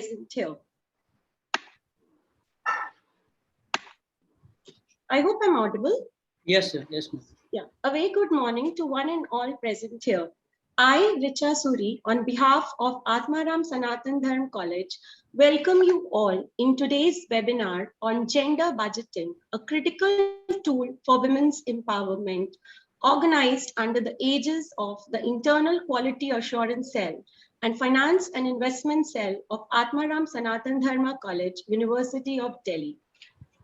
present here. I hope I'm audible. Yes, sir. Yes, ma'am. Yeah. A very good morning to one and all present here. I, Richa Suri, on behalf of Atmaram Sanatan Dharm College, welcome you all in today's webinar on gender budgeting, a critical tool for women's empowerment, organized under the aegis of the Internal Quality Assurance Cell and Finance and Investment Cell of Atmaram Sanatan Dharma College, University of Delhi.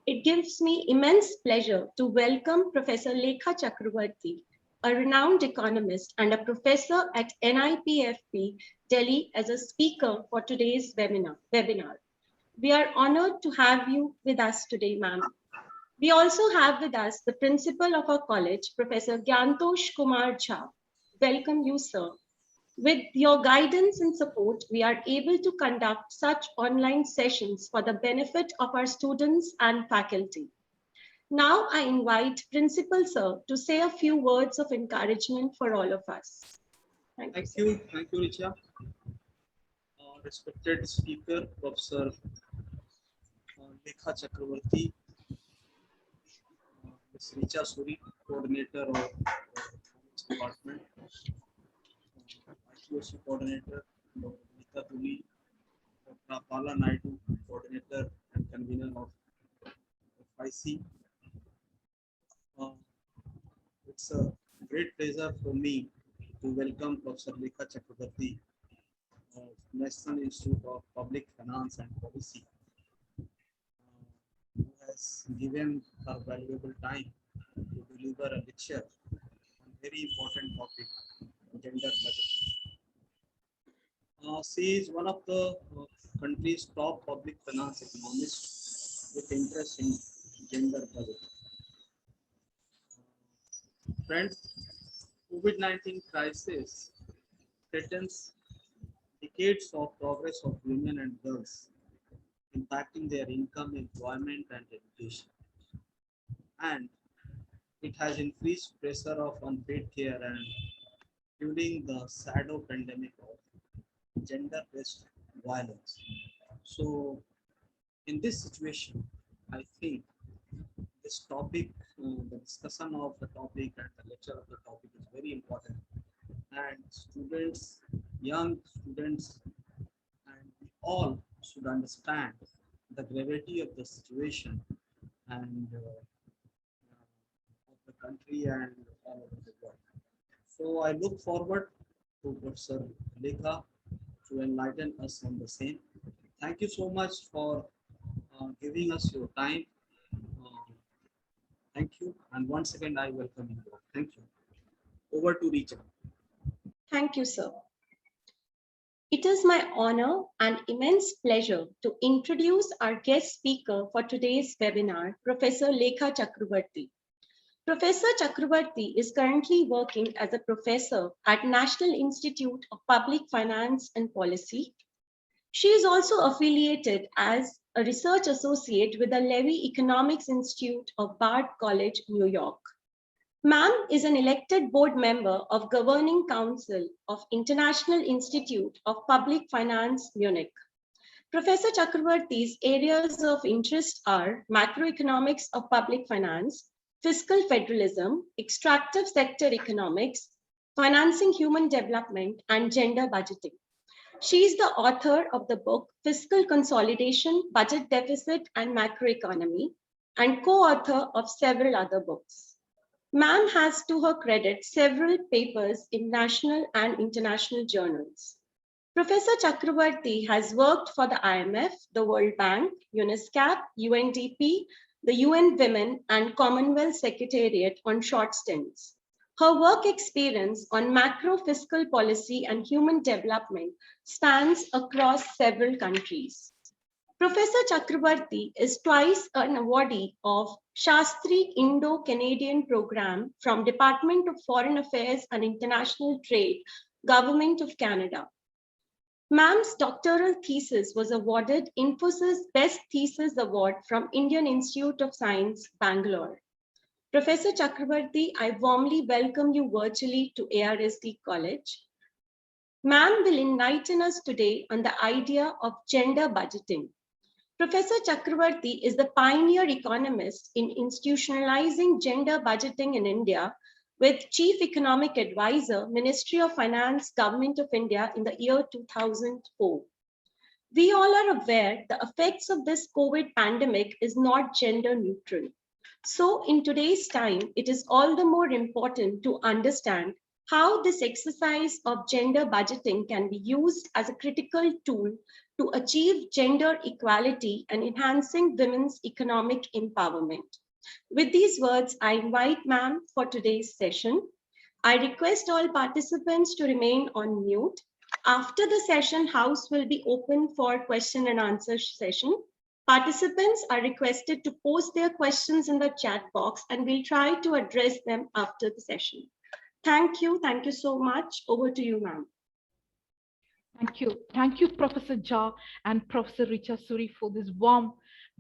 It gives me immense pleasure to welcome Professor Lekha Chakraborty, a renowned economist and a professor at NIPFP, Delhi, as a speaker for today's webinar. We are honored to have you with us today, ma'am. We also have with us the principal of our college, Professor Gyantosh Kumar Jha. Welcome you, sir. With your guidance and support, we are able to conduct such online sessions for the benefit of our students and faculty. Now I invite Principal Sir to say a few words of encouragement for all of us. Thank you, Richa. Respected speaker, Professor Lekha Chakraborty, Ms. Richa Suri, coordinator of department, IQC coordinator, Dr. Nita Tuli, Dr. Pala Naidu, coordinator and convener of FIC. It's a great pleasure for me to welcome Professor Lekha Chakraborty of National Institute of Public Finance and Policy, who has given her valuable time to deliver a lecture on very important topic, gender budgeting. She is one of the country's top public finance economists with interest in gender budgeting. Friends, COVID-19 crisis threatens decades of progress of women and girls, impacting their income, employment, and education. And it has increased pressure of unpaid care and fueling the shadow pandemic of gender-based violence. So, in this situation, I think this topic, the discussion of the topic and the lecture of the topic is very important. And students, young students, and we all should understand the gravity of the situation and of the country and all over the world. So I look forward to Professor Lekha to enlighten us on the same. Thank you so much for giving us your time. Thank you. And once again, I welcome you. Thank you. Over to Richa. Thank you, sir. It is my honor and immense pleasure to introduce our guest speaker for today's webinar, Professor Lekha Chakraborty. Professor Chakraborty is currently working as a professor at National Institute of Public Finance and Policy. She is also affiliated as a research associate with the Levy Economics Institute of Bard College, New York. Ma'am is an elected board member of Governing Council of International Institute of Public Finance, Munich. Professor Chakraborty's areas of interest are macroeconomics of public finance, fiscal federalism, extractive sector economics, financing human development, and gender budgeting. She is the author of the book Fiscal Consolidation, Budget Deficit, and Macroeconomy, and co-author of several other books. Ma'am has to her credit several papers in national and international journals. Professor Chakraborty has worked for the IMF, the World Bank, UNESCAP, UNDP, the UN Women, and Commonwealth Secretariat on short stints. Her work experience on macro fiscal policy and human development spans across several countries. Professor Chakraborty is twice an awardee of Shastri Indo-Canadian Program from Department of Foreign Affairs and International Trade, Government of Canada. Ma'am's doctoral thesis was awarded Infosys Best Thesis Award from Indian Institute of Science, Bangalore. Professor Chakraborty, I warmly welcome you virtually to ARSD College. Ma'am will enlighten us today on the idea of gender budgeting. Professor Chakraborty is the pioneer economist in institutionalizing gender budgeting in India with Chief Economic Advisor, Ministry of Finance, Government of India in the year 2004. We all are aware the effects of this COVID pandemic is not gender neutral. So in today's time, it is all the more important to understand how this exercise of gender budgeting can be used as a critical tool to achieve gender equality and enhancing women's economic empowerment. With these words, I invite ma'am for today's session. I request all participants to remain on mute. After the session, house will be open for question and answer session. Participants are requested to post their questions in the chat box and we'll try to address them after the session. Thank you. Thank you so much. Over to you, ma'am. Thank you. Thank you, Professor Jha and Professor Richa Suri for this warm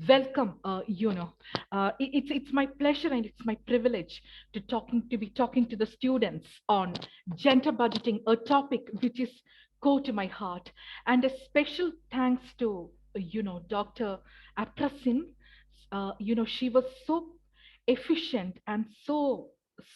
welcome. It's my pleasure and it's my privilege to be talking to the students on gender budgeting, a topic which is core to my heart. And a special thanks to Dr. Aprasin. She was so efficient and so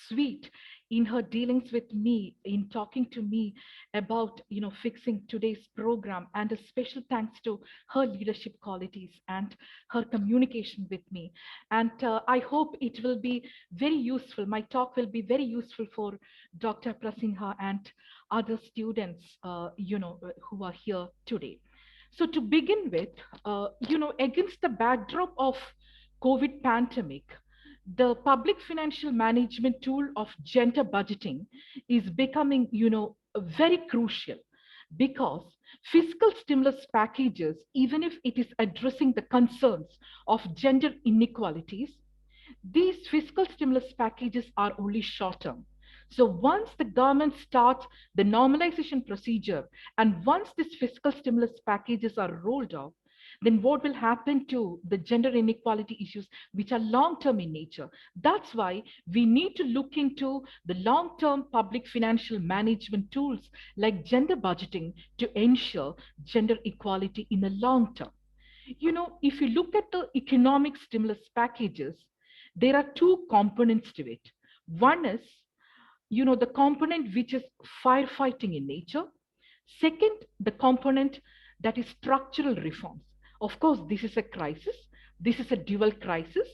sweet in her dealings with me, in talking to me about fixing today's program, and a special thanks to her leadership qualities and her communication with me. And I hope it will be very useful. My talk will be very useful for Dr. Prasinha and other students who are here today. So to begin with, against the backdrop of COVID pandemic, the public financial management tool of gender budgeting is becoming, very crucial, because fiscal stimulus packages, even if it is addressing the concerns of gender inequalities, these fiscal stimulus packages are only short term. So once the government starts the normalization procedure and once these fiscal stimulus packages are rolled out, then what will happen to the gender inequality issues, which are long-term in nature? That's why we need to look into the long-term public financial management tools like gender budgeting to ensure gender equality in the long term. If you look at the economic stimulus packages, there are two components to it. One is, the component which is firefighting in nature. Second, the component that is structural reforms. Of course, this is a crisis. This is a dual crisis,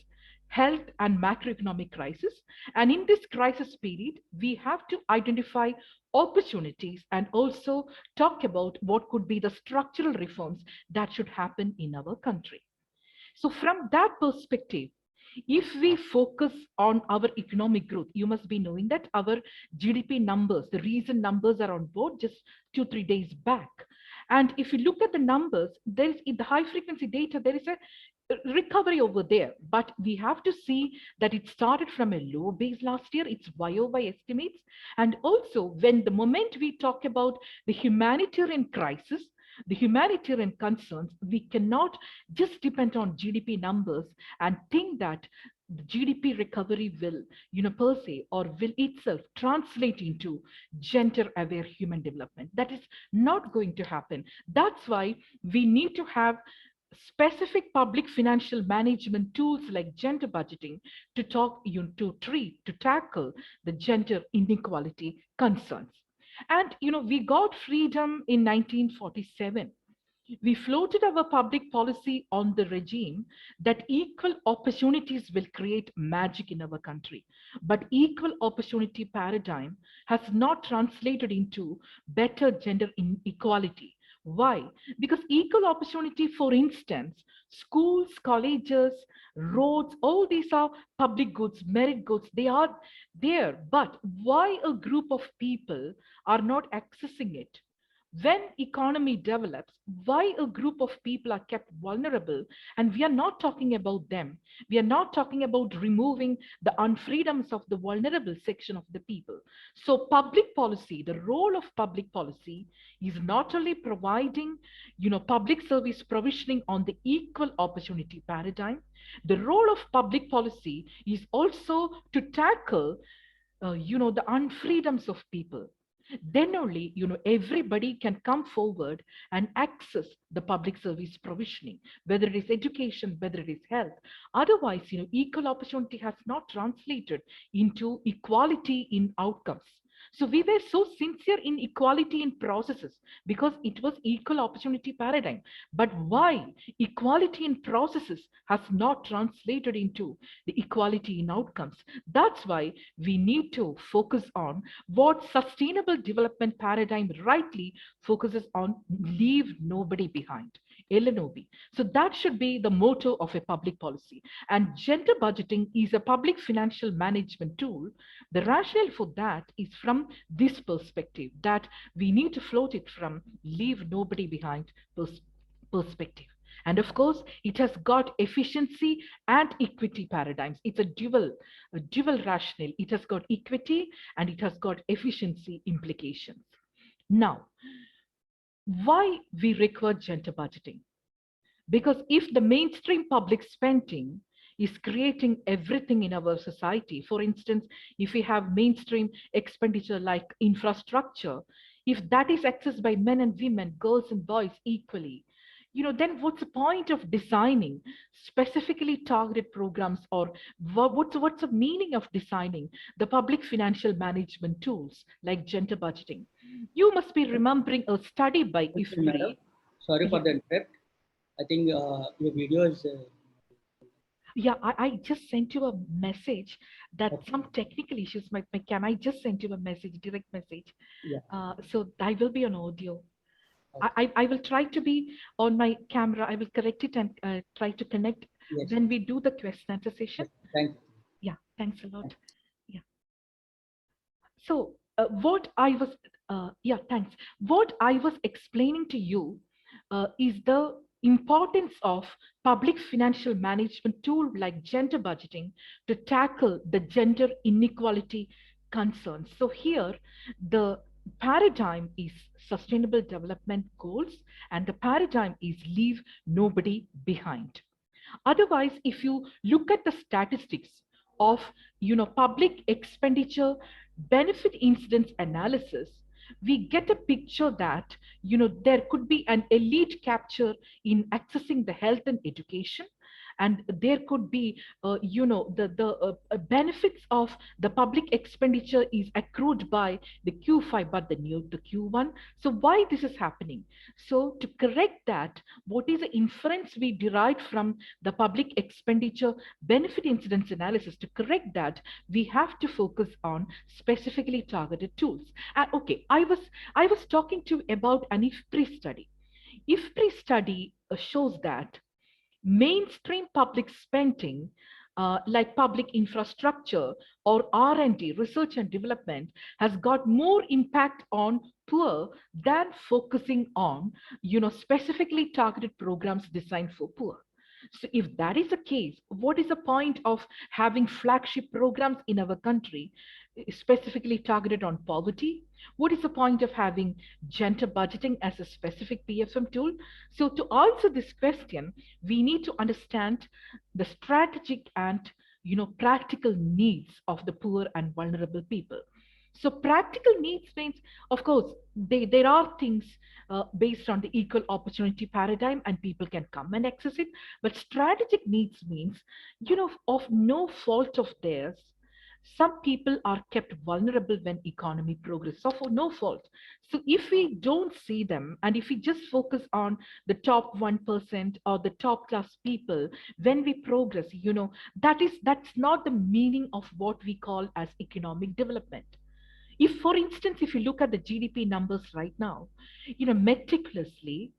health and macroeconomic crisis. And in this crisis period, we have to identify opportunities and also talk about what could be the structural reforms that should happen in our country. So from that perspective, if we focus on our economic growth, you must be knowing that our GDP numbers, the recent numbers are on board just 2-3 days back. And if you look at the numbers, there is in the high frequency data, there is a recovery over there, but we have to see that it started from a low base last year. It's YOY estimates. And also when the moment we talk about the humanitarian crisis, the humanitarian concerns, we cannot just depend on GDP numbers and think that the GDP recovery will, per se, or will itself translate into gender-aware human development. That is not going to happen. That's why we need to have specific public financial management tools like gender budgeting to tackle the gender inequality concerns. And we got freedom in 1947. We floated our public policy on the regime that equal opportunities will create magic in our country. But equal opportunity paradigm has not translated into better gender inequality. Why? Because equal opportunity, for instance, schools, colleges, roads, all these are public goods, merit goods, they are there. But why a group of people are not accessing it? When economy develops, why a group of people are kept vulnerable? And we are not talking about them. We are not talking about removing the unfreedoms of the vulnerable section of the people. So public policy, the role of public policy is not only providing, public service provisioning on the equal opportunity paradigm. The role of public policy is also to tackle, the unfreedoms of people. then only everybody can come forward and access the public service provisioning, whether it is education, whether it is health. Otherwise, equal opportunity has not translated into equality in outcomes. So we were so sincere in equality in processes because it was equal opportunity paradigm. But why equality in processes has not translated into the equality in outcomes? That's why we need to focus on what sustainable development paradigm rightly focuses on: leave nobody behind. LNOB. So that should be the motto of a public policy. And gender budgeting is a public financial management tool. The rationale for that is from this perspective, that we need to float it from leave nobody behind perspective. And of course, it has got efficiency and equity paradigms. It's a dual rationale. It has got equity and it has got efficiency implications. Now, why we require gender budgeting? Because if the mainstream public spending is creating everything in our society, for instance, if we have mainstream expenditure like infrastructure, if that is accessed by men and women, girls and boys equally, then what's the point of designing specifically targeted programs, or what's the meaning of designing the public financial management tools like gender budgeting? You must be remembering a study by Okay, madam. IFPRI. Sorry for Yeah. the interrupt. I think your video is. Yeah, I just sent you a message that Okay. some technical issues might can I just send you a message, direct message? Yeah. So I will be on audio. Okay. I will try to be on my camera. I will correct it and try to connect Yes. when we do the question answer session. Yes. Thank you. Yeah, thanks a lot. Thank Yeah. So thanks. What I was explaining to you is the importance of public financial management tool like gender budgeting to tackle the gender inequality concerns. So here, the paradigm is sustainable development goals, and the paradigm is leave nobody behind. Otherwise, if you look at the statistics of public expenditure benefit incidence analysis, we get a picture that there could be an elite capture in accessing the health and education, and there could be the benefits of the public expenditure is accrued by the Q5 but the Q1. So why this is happening? So to correct that, what is the inference we derived from the public expenditure benefit incidence analysis? To correct that, we have to focus on specifically targeted tools. Okay, I was talking to you about an IFPRI study. IFPRI study shows that mainstream public spending, like public infrastructure or R&D, research and development, has got more impact on poor than focusing on specifically targeted programs designed for poor. So if that is the case, what is the point of having flagship programs in our country specifically targeted on poverty? What is the point of having gender budgeting as a specific PFM tool? So to answer this question, we need to understand the strategic and practical needs of the poor and vulnerable people. So practical needs means, of course, there are things based on the equal opportunity paradigm and people can come and access it. But strategic needs means, of no fault of theirs, some people are kept vulnerable when economy progress, so for no fault. So if we don't see them, and if we just focus on the top 1% or the top class people, when we progress, that's not the meaning of what we call as economic development. If, for instance, if you look at the GDP numbers right now, meticulously,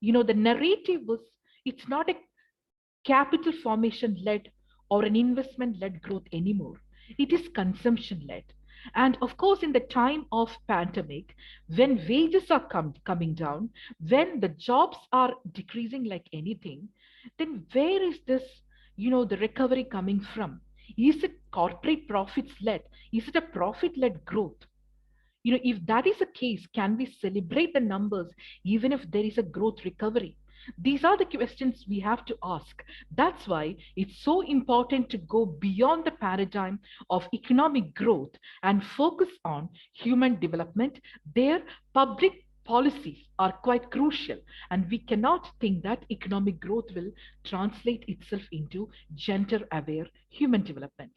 the narrative was, it's not a capital formation led or an investment led growth anymore. It is consumption led. And of course, in the time of pandemic, when wages are coming down, when the jobs are decreasing like anything, then where is this, the recovery coming from? Is it corporate profits led? Is it a profit led growth? If that is the case, can we celebrate the numbers even if there is a growth recovery? These are the questions we have to ask. That's why it's so important to go beyond the paradigm of economic growth and focus on human development. Their public policies are quite crucial, and we cannot think that economic growth will translate itself into gender aware human development.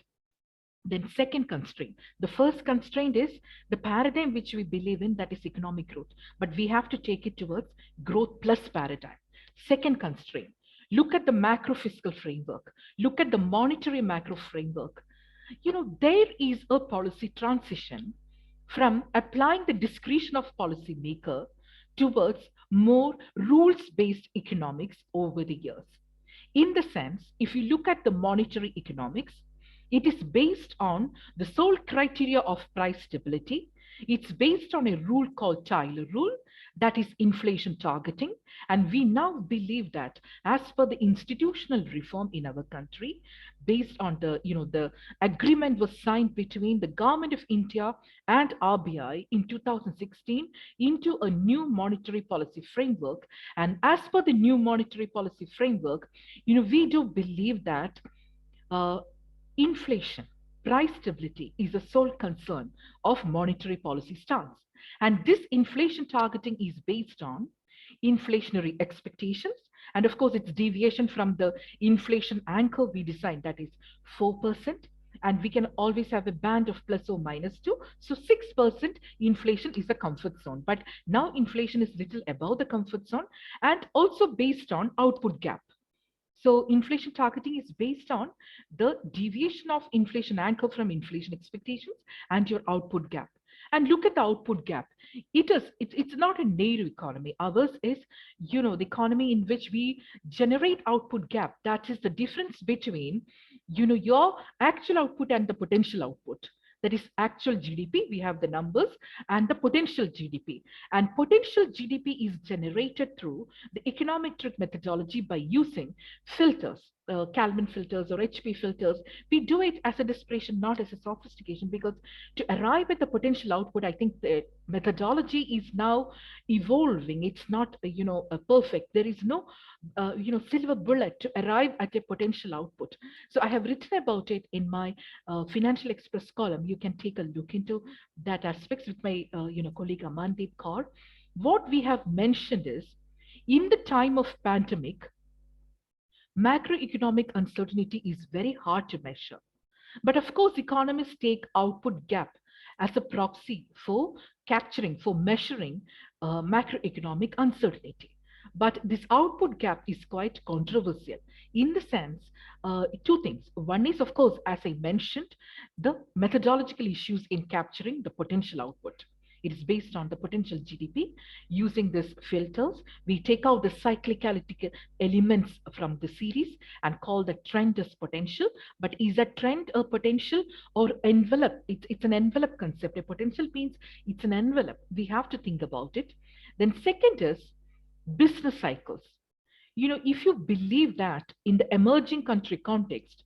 Then second constraint. The first constraint is the paradigm which we believe in, that is economic growth, but we have to take it towards growth plus paradigm. Second constraint. Look at the macro fiscal framework. Look at the monetary macro framework. There is a policy transition from applying the discretion of policymaker towards more rules-based economics over the years. In the sense, if you look at the monetary economics, it is based on the sole criteria of price stability. It's based on a rule called Taylor rule, that is inflation targeting. And we now believe that as per the institutional reform in our country, based on the agreement was signed between the government of India and RBI in 2016 into a new monetary policy framework. And as per the new monetary policy framework, we do believe that inflation, price stability is the sole concern of monetary policy stance. And this inflation targeting is based on inflationary expectations. And of course, it's deviation from the inflation anchor we designed, that is 4%. And we can always have a band of plus or minus 2. So 6% inflation is a comfort zone. But now inflation is little above the comfort zone, and also based on output gap. So inflation targeting is based on the deviation of inflation anchor from inflation expectations and your output gap. And look at the output gap. It's not a native economy. Ours is, the economy in which we generate output gap. That is the difference between, your actual output and the potential output. That is actual GDP, we have the numbers, and the potential GDP. And potential GDP is generated through the econometric methodology by using filters, Kalman filters or HP filters. We do it as a desperation, not as a sophistication, because to arrive at the potential output, I think the methodology is now evolving. It's not, perfect. There is no, silver bullet to arrive at a potential output. So I have written about it in my Financial Express column. You can take a look into that aspects with my, colleague Amandeep Kaur. What we have mentioned is, in the time of pandemic, macroeconomic uncertainty is very hard to measure. But of course, economists take output gap as a proxy for measuring macroeconomic uncertainty. But this output gap is quite controversial in the sense, two things. One is, of course, as I mentioned, the methodological issues in capturing the potential output. It is based on the potential GDP. Using these filters, we take out the cyclicality elements from the series and call the trend as potential. But is a trend a potential or envelope? It's an envelope concept. A potential means it's an envelope. We have to think about it. Then second is business cycles. If you believe that in the emerging country context,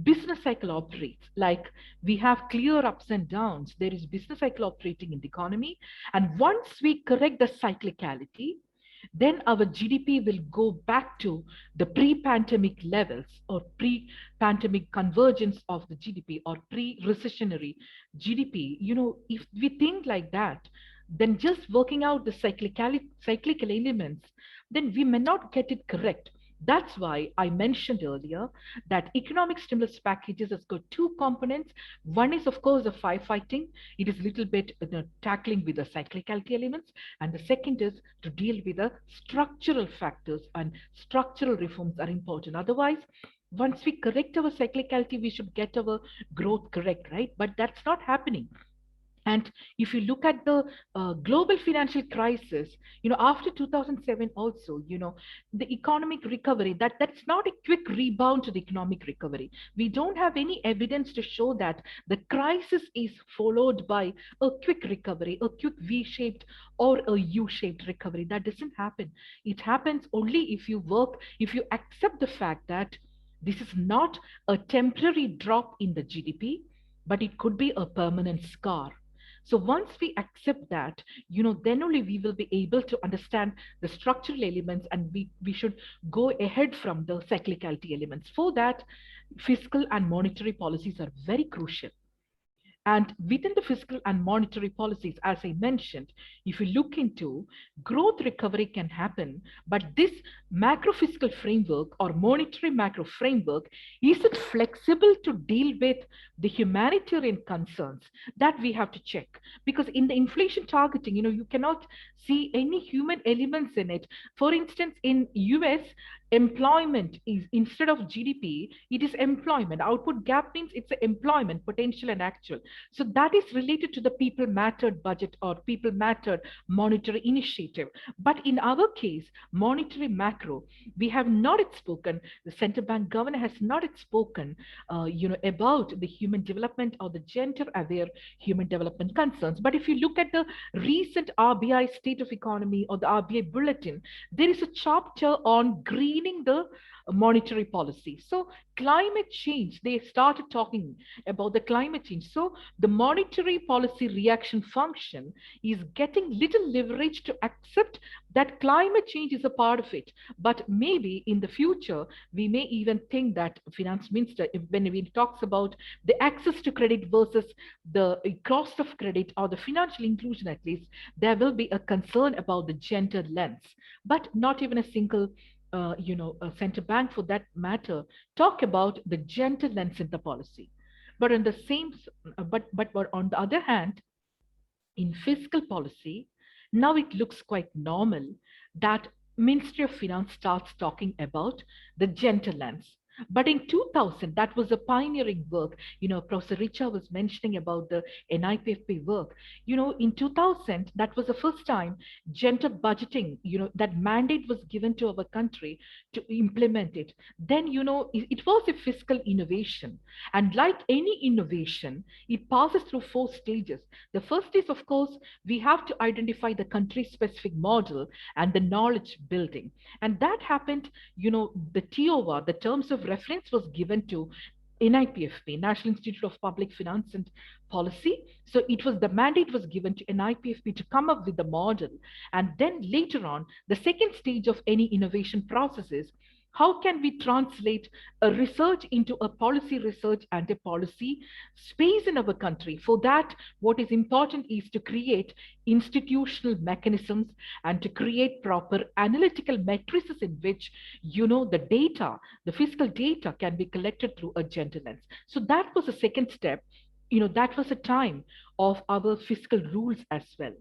business cycle operates like we have clear ups and downs. There is business cycle operating in the economy. And once we correct the cyclicality, then our GDP will go back to the pre-pandemic levels or pre-pandemic convergence of the GDP or pre-recessionary GDP. If we think like that, then just working out the cyclical elements, then we may not get it correct. That's why I mentioned earlier that economic stimulus packages has got two components. One is, of course, the firefighting. It is a little bit tackling with the cyclicality elements. And the second is to deal with the structural factors, and structural reforms are important. Otherwise, once we correct our cyclicality, we should get our growth correct, right? But that's not happening. And if you look at the global financial crisis, after 2007 also, the economic recovery, that's not a quick rebound to the economic recovery. We don't have any evidence to show that the crisis is followed by a quick recovery, a quick V-shaped or a U-shaped recovery. That doesn't happen. It happens only if you accept the fact that this is not a temporary drop in the GDP, but it could be a permanent scar. So once we accept that, then only we will be able to understand the structural elements, and we should go ahead from the cyclicality elements. For that, fiscal and monetary policies are very crucial. And within the fiscal and monetary policies, as I mentioned, if you look into, growth recovery can happen, but this macro fiscal framework or monetary macro framework isn't flexible to deal with the humanitarian concerns that we have to check. Because in the inflation targeting, you cannot see any human elements in it. For instance, in US, employment is, instead of GDP, it is employment. Output gap means it's employment, potential and actual. So that is related to the people mattered budget or people mattered monetary initiative. But in our case, monetary macro, we have not yet spoken, the central bank governor has not yet spoken about the human development or the gender aware human development concerns. But if you look at the recent RBI state of economy or the RBI bulletin, there is a chapter on greening the monetary policy. So climate change, they started talking about the climate change. So the monetary policy reaction function is getting little leverage to accept that climate change is a part of it. But maybe in the future, we may even think that finance minister, when he talks about the access to credit versus the cost of credit or the financial inclusion, at least, there will be a concern about the gender lens, but not even a single a central bank for that matter talk about the gender lens in the policy. But on the same, but on the other hand, in fiscal policy, now it looks quite normal that Ministry of Finance starts talking about the gender lens. But in 2000, that was a pioneering work. Professor Richa was mentioning about the NIPFP work. In 2000, that was the first time gender budgeting, that mandate was given to our country to implement it. Then, it was a fiscal innovation. And like any innovation, it passes through 4 stages. The first is, of course, we have to identify the country-specific model and the knowledge building. And that happened, the TOR, the terms of reference, was given to NIPFP, National Institute of Public Finance and Policy. So it was, the mandate was given to NIPFP to come up with the model. And then later on, the second stage of any innovation process is, how can we translate a research into a policy research and a policy space in our country? For that, what is important is to create institutional mechanisms and to create proper analytical matrices in which, the data, the fiscal data can be collected through a gender lens. So that was the second step. That was a time of our fiscal rules as well.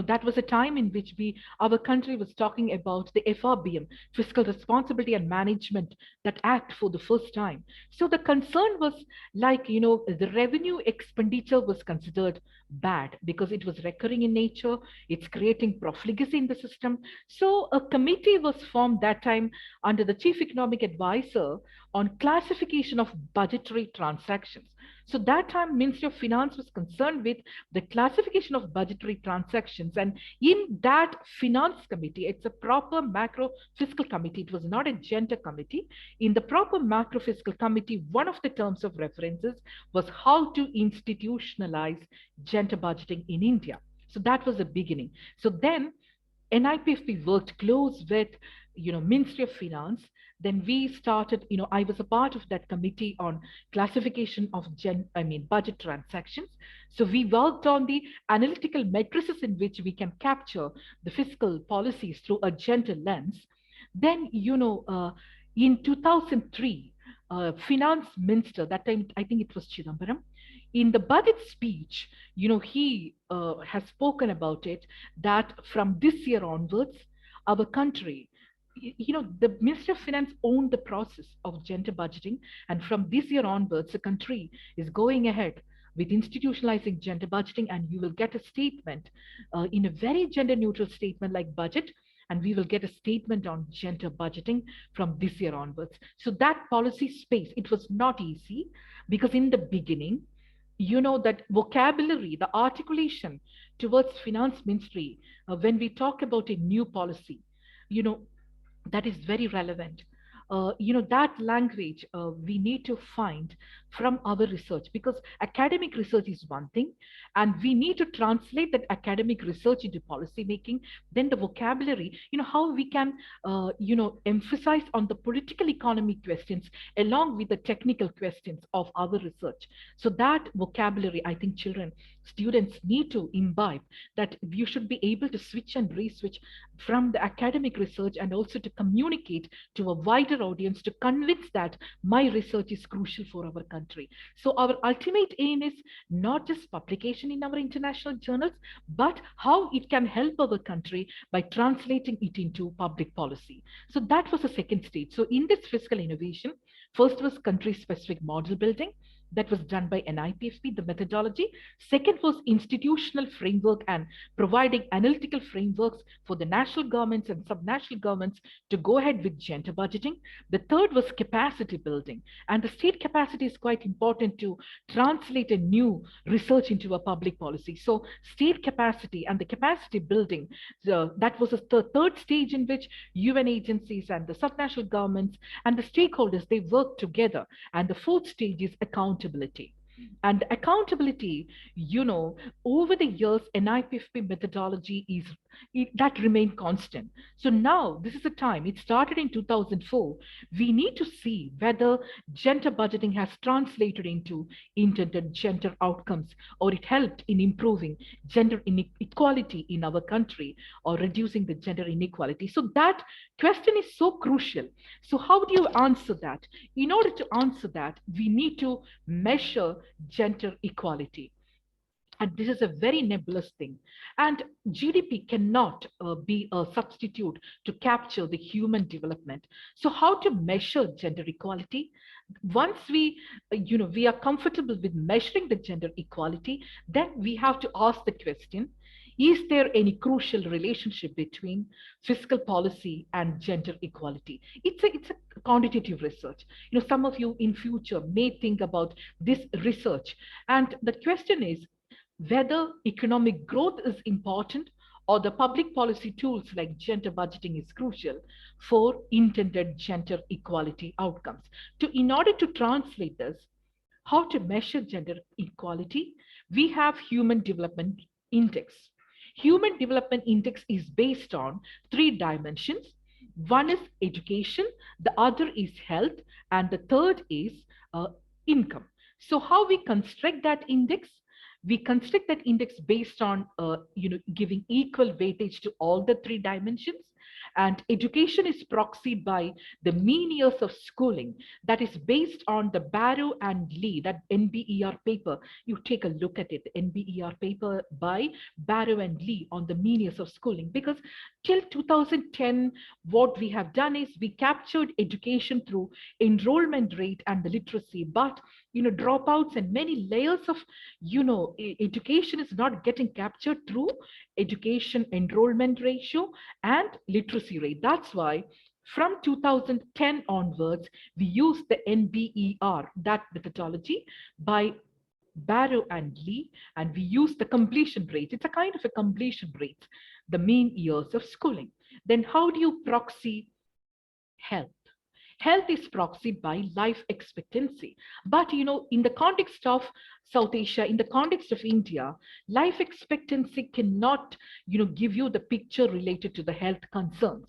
That was a time in which our country was talking about the FRBM, Fiscal Responsibility and Management, that act for the first time. So the concern was like, the revenue expenditure was considered bad because it was recurring in nature. It's creating profligacy in the system. So a committee was formed that time under the Chief Economic Advisor on classification of budgetary transactions. So that time, Ministry of Finance was concerned with the classification of budgetary transactions. And in that finance committee, it's a proper macro fiscal committee. It was not a gender committee. In the proper macro fiscal committee, one of the terms of references was how to institutionalize gender budgeting in India. So that was the beginning. So then NIPFP worked close with, Ministry of Finance. Then we started, I was a part of that committee on classification of budget transactions. So we worked on the analytical matrices in which we can capture the fiscal policies through a gender lens. Then, in 2003, finance minister, that time, I think it was Chidambaram, in the budget speech, he has spoken about it, that from this year onwards, our country, the Ministry of Finance owned the process of gender budgeting. And from this year onwards, the country is going ahead with institutionalizing gender budgeting. And you will get a statement in a very gender neutral statement like budget. And we will get a statement on gender budgeting from this year onwards. So that policy space, it was not easy because in the beginning, that vocabulary, the articulation towards finance ministry, when we talk about a new policy, that is very relevant. that language we need to find from our research, because academic research is one thing, and we need to translate that academic research into policy making. Then the vocabulary, how we can, emphasize on the political economy questions along with the technical questions of our research. So that vocabulary, I think students need to imbibe, that you should be able to switch and re-switch from the academic research, and also to communicate to a wider audience, to convince that my research is crucial for our country. So our ultimate aim is not just publication in our international journals, but how it can help our country by translating it into public policy. So that was the second stage. So in this fiscal innovation, first was country specific model building. That was done by NIPFP, the methodology. Second was institutional framework and providing analytical frameworks for the national governments and subnational governments to go ahead with gender budgeting. The third was capacity building. And the state capacity is quite important to translate a new research into a public policy. So state capacity and the capacity building, that was the third stage in which UN agencies and the subnational governments and the stakeholders, they work together. And the fourth stage is accountability. And accountability, over the years, NIPFP methodology that remained constant. So now this is the time, it started in 2004. We need to see whether gender budgeting has translated into intended gender outcomes, or it helped in improving gender inequality in our country, or reducing the gender inequality. So that question is so crucial. So how do you answer that? In order to answer that, we need to measure gender equality. And this is a very nebulous thing. And GDP cannot be a substitute to capture the human development. So how to measure gender equality? Once we are comfortable with measuring the gender equality, then we have to ask the question, is there any crucial relationship between fiscal policy and gender equality? It's a quantitative research. Some of you in future may think about this research. And the question is whether economic growth is important, or the public policy tools like gender budgeting is crucial for intended gender equality outcomes. In order to translate this, how to measure gender equality, we have Human Development Index. Human Development Index is based on 3 dimensions. One is education, the other is health, and the third is income. So how we construct that index? We construct that index based on giving equal weightage to all the 3 dimensions. And education is proxied by the mean years of schooling. That is based on the Barrow and Lee, that NBER paper. You take a look at it, the NBER paper by Barrow and Lee on the mean years of schooling. Because till 2010, what we have done is we captured education through enrollment rate and the literacy. But dropouts and many layers of education is not getting captured through education enrollment ratio and literacy rate. That's why from 2010 onwards, we use the NBER, that methodology by Barrow and Lee, and we use the completion rate. It's a kind of a completion rate, the mean years of schooling. Then how do you proxy health? Health is proxied by life expectancy. But, in the context of South Asia, in the context of India, life expectancy cannot, give you the picture related to the health concerns.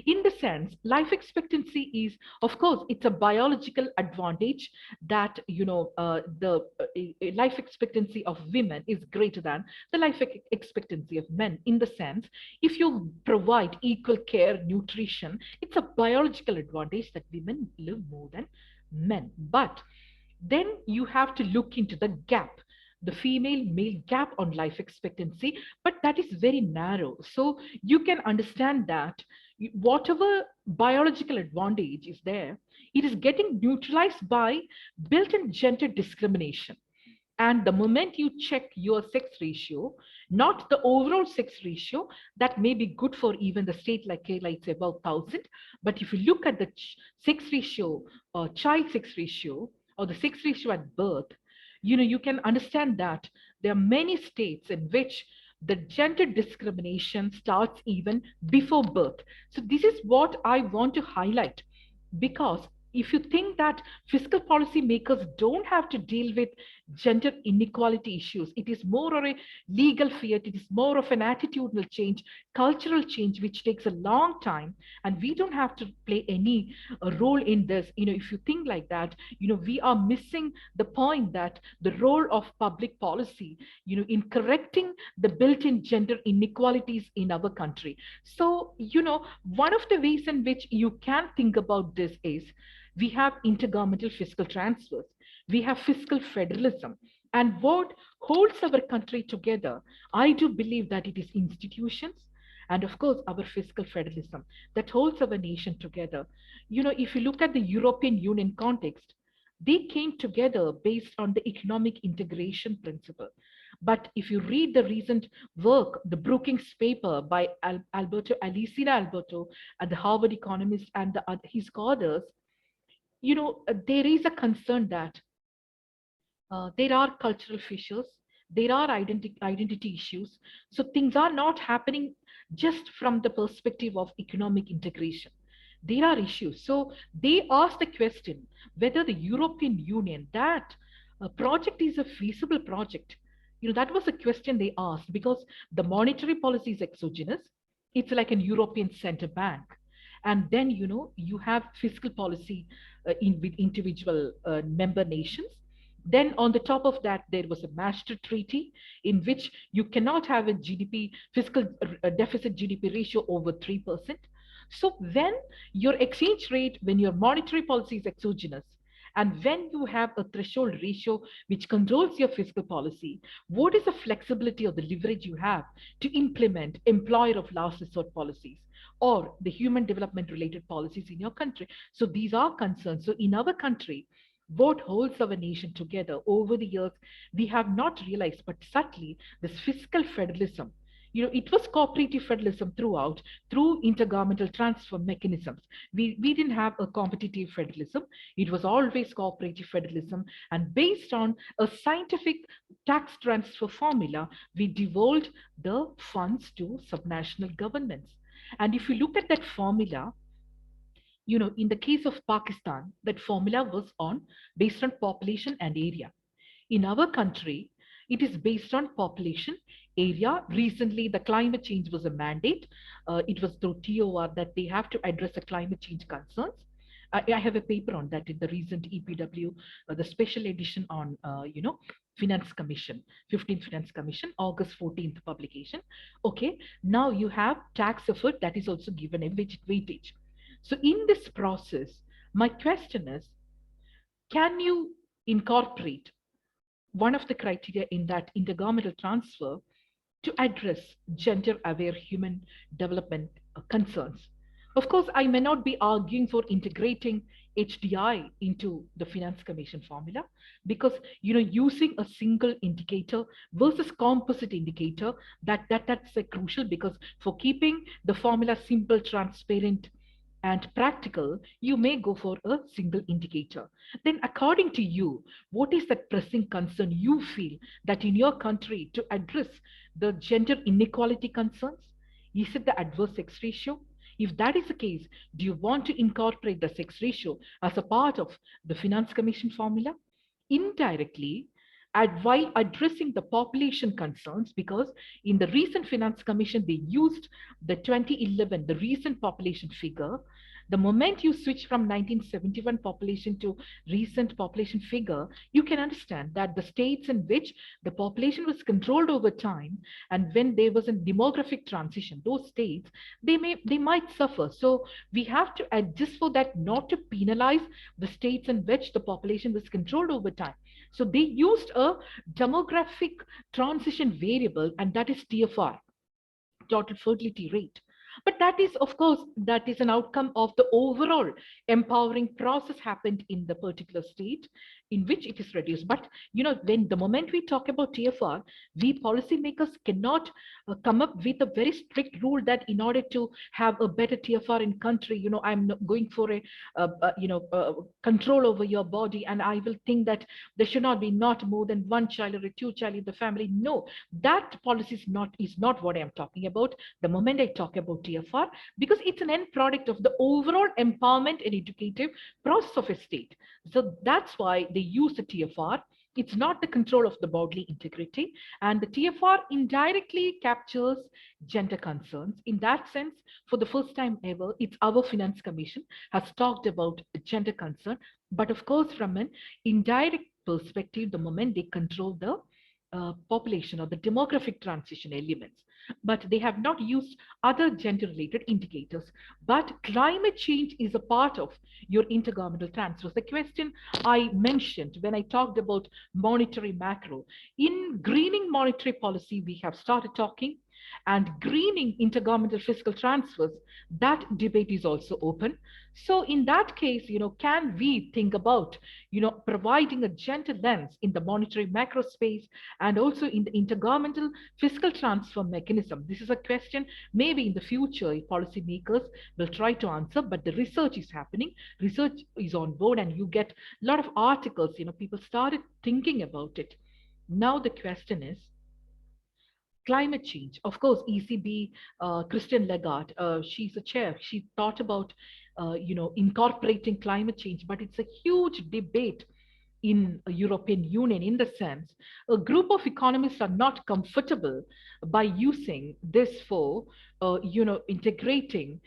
In the sense, life expectancy is, of course, it's a biological advantage that, the life expectancy of women is greater than the life expectancy of men. In the sense, if you provide equal care, nutrition, it's a biological advantage that women live more than men. But then you have to look into the gap, the female-male gap on life expectancy, but that is very narrow. So you can understand that whatever biological advantage is there, it is getting neutralized by built-in gender discrimination. And the moment you check your sex ratio, not the overall sex ratio, that may be good for even the state like Kerala, it's about 1,000. But if you look at the sex ratio, child sex ratio, or the sex ratio at birth, you can understand that there are many states in which the gender discrimination starts even before birth. So this is what I want to highlight. Because if you think that fiscal policy makers don't have to deal with gender inequality issues, it is more of a legal fiat, it is more of an attitudinal change, cultural change, which takes a long time, and we don't have to play any role in this. If you think like that, we are missing the point that the role of public policy, in correcting the built-in gender inequalities in our country. So, one of the ways in which you can think about this is we have intergovernmental fiscal transfers, we have fiscal federalism. And what holds our country together, I do believe that it is institutions and, of course, our fiscal federalism that holds our nation together. If you look at the European Union context, they came together based on the economic integration principle. But if you read the recent work, the Brookings paper by Alcina Alberto, the Harvard economist, and his others, there is a concern that there are cultural fissures, there are identity issues. So things are not happening just from the perspective of economic integration. There are issues. So they asked the question whether the European Union, that project is a feasible project. That was a question they asked, because the monetary policy is exogenous. It's like an European center bank. And then, you have fiscal policy with individual member nations. Then on the top of that, there was a Maastricht Treaty in which you cannot have a GDP, fiscal deficit GDP ratio over 3%. So when your exchange rate, when your monetary policy is exogenous, and when you have a threshold ratio which controls your fiscal policy, what is the flexibility of the leverage you have to implement employer of last resort policies or the human development related policies in your country? So these are concerns. So in our country, what holds our nation together over the years, we have not realized, but subtly, this fiscal federalism, it was cooperative federalism throughout, through intergovernmental transfer mechanisms. We didn't have a competitive federalism. It was always cooperative federalism. And based on a scientific tax transfer formula, we devolved the funds to subnational governments. And if you look at that formula, in the case of Pakistan, that formula was based on population and area. In our country, it is based on population, area. Recently, the climate change was a mandate. It was through TOR that they have to address the climate change concerns. I have a paper on that in the recent EPW, the special edition on, Finance Commission, 15th Finance Commission, August 14th publication. Okay, now you have tax effort that is also given a weightage. So in this process, my question is, can you incorporate one of the criteria in that intergovernmental transfer to address gender-aware human development concerns? Of course, I may not be arguing for integrating HDI into the Finance Commission formula, because using a single indicator versus composite indicator, that's crucial, because for keeping the formula simple, transparent, and practical, you may go for a single indicator. Then according to you, what is that pressing concern you feel that in your country to address the gender inequality concerns? Is it the adverse sex ratio? If that is the case, do you want to incorporate the sex ratio as a part of the Finance Commission formula? Indirectly, while addressing the population concerns, because in the recent Finance Commission, they used the 2011, the recent population figure. The moment you switch from 1971 population to recent population figure, you can understand that the states in which the population was controlled over time, and when there was a demographic transition, those states, they might suffer. So we have to adjust for that, not to penalize the states in which the population was controlled over time. So they used a demographic transition variable, and that is TFR, total fertility rate. But that is, of course, that is an outcome of the overall empowering process happened in the particular state in which it is reduced. But, when the moment we talk about TFR, we policymakers cannot come up with a very strict rule that in order to have a better TFR in country, I'm going for a, control over your body, and I will think that there should not be not more than one child or two child in the family. No, that policy is not what I'm talking about. The moment I talk about TFR because it's an end product of the overall empowerment and educative process of a state. So that's why they use the TFR. It's not the control of the bodily integrity. And the TFR indirectly captures gender concerns. In that sense, for the first time ever, it's our Finance Commission has talked about gender concern. But of course, from an indirect perspective, the moment they control the population or the demographic transition elements, but they have not used other gender related indicators. But climate change is a part of your intergovernmental transfers. The question I mentioned when I talked about monetary macro, in greening monetary policy, we have started talking, and greening intergovernmental fiscal transfers, that debate is also open. So in that case, can we think about, providing a gender lens in the monetary macro space and also in the intergovernmental fiscal transfer mechanism? This is a question maybe in the future policymakers will try to answer, but the research is happening, research is on board, and you get a lot of articles, people started thinking about it. Now the question is, climate change. Of course, ECB, Christine Lagarde, she's a chair. She thought about, incorporating climate change, but it's a huge debate in a European Union in the sense a group of economists are not comfortable by using this for integrating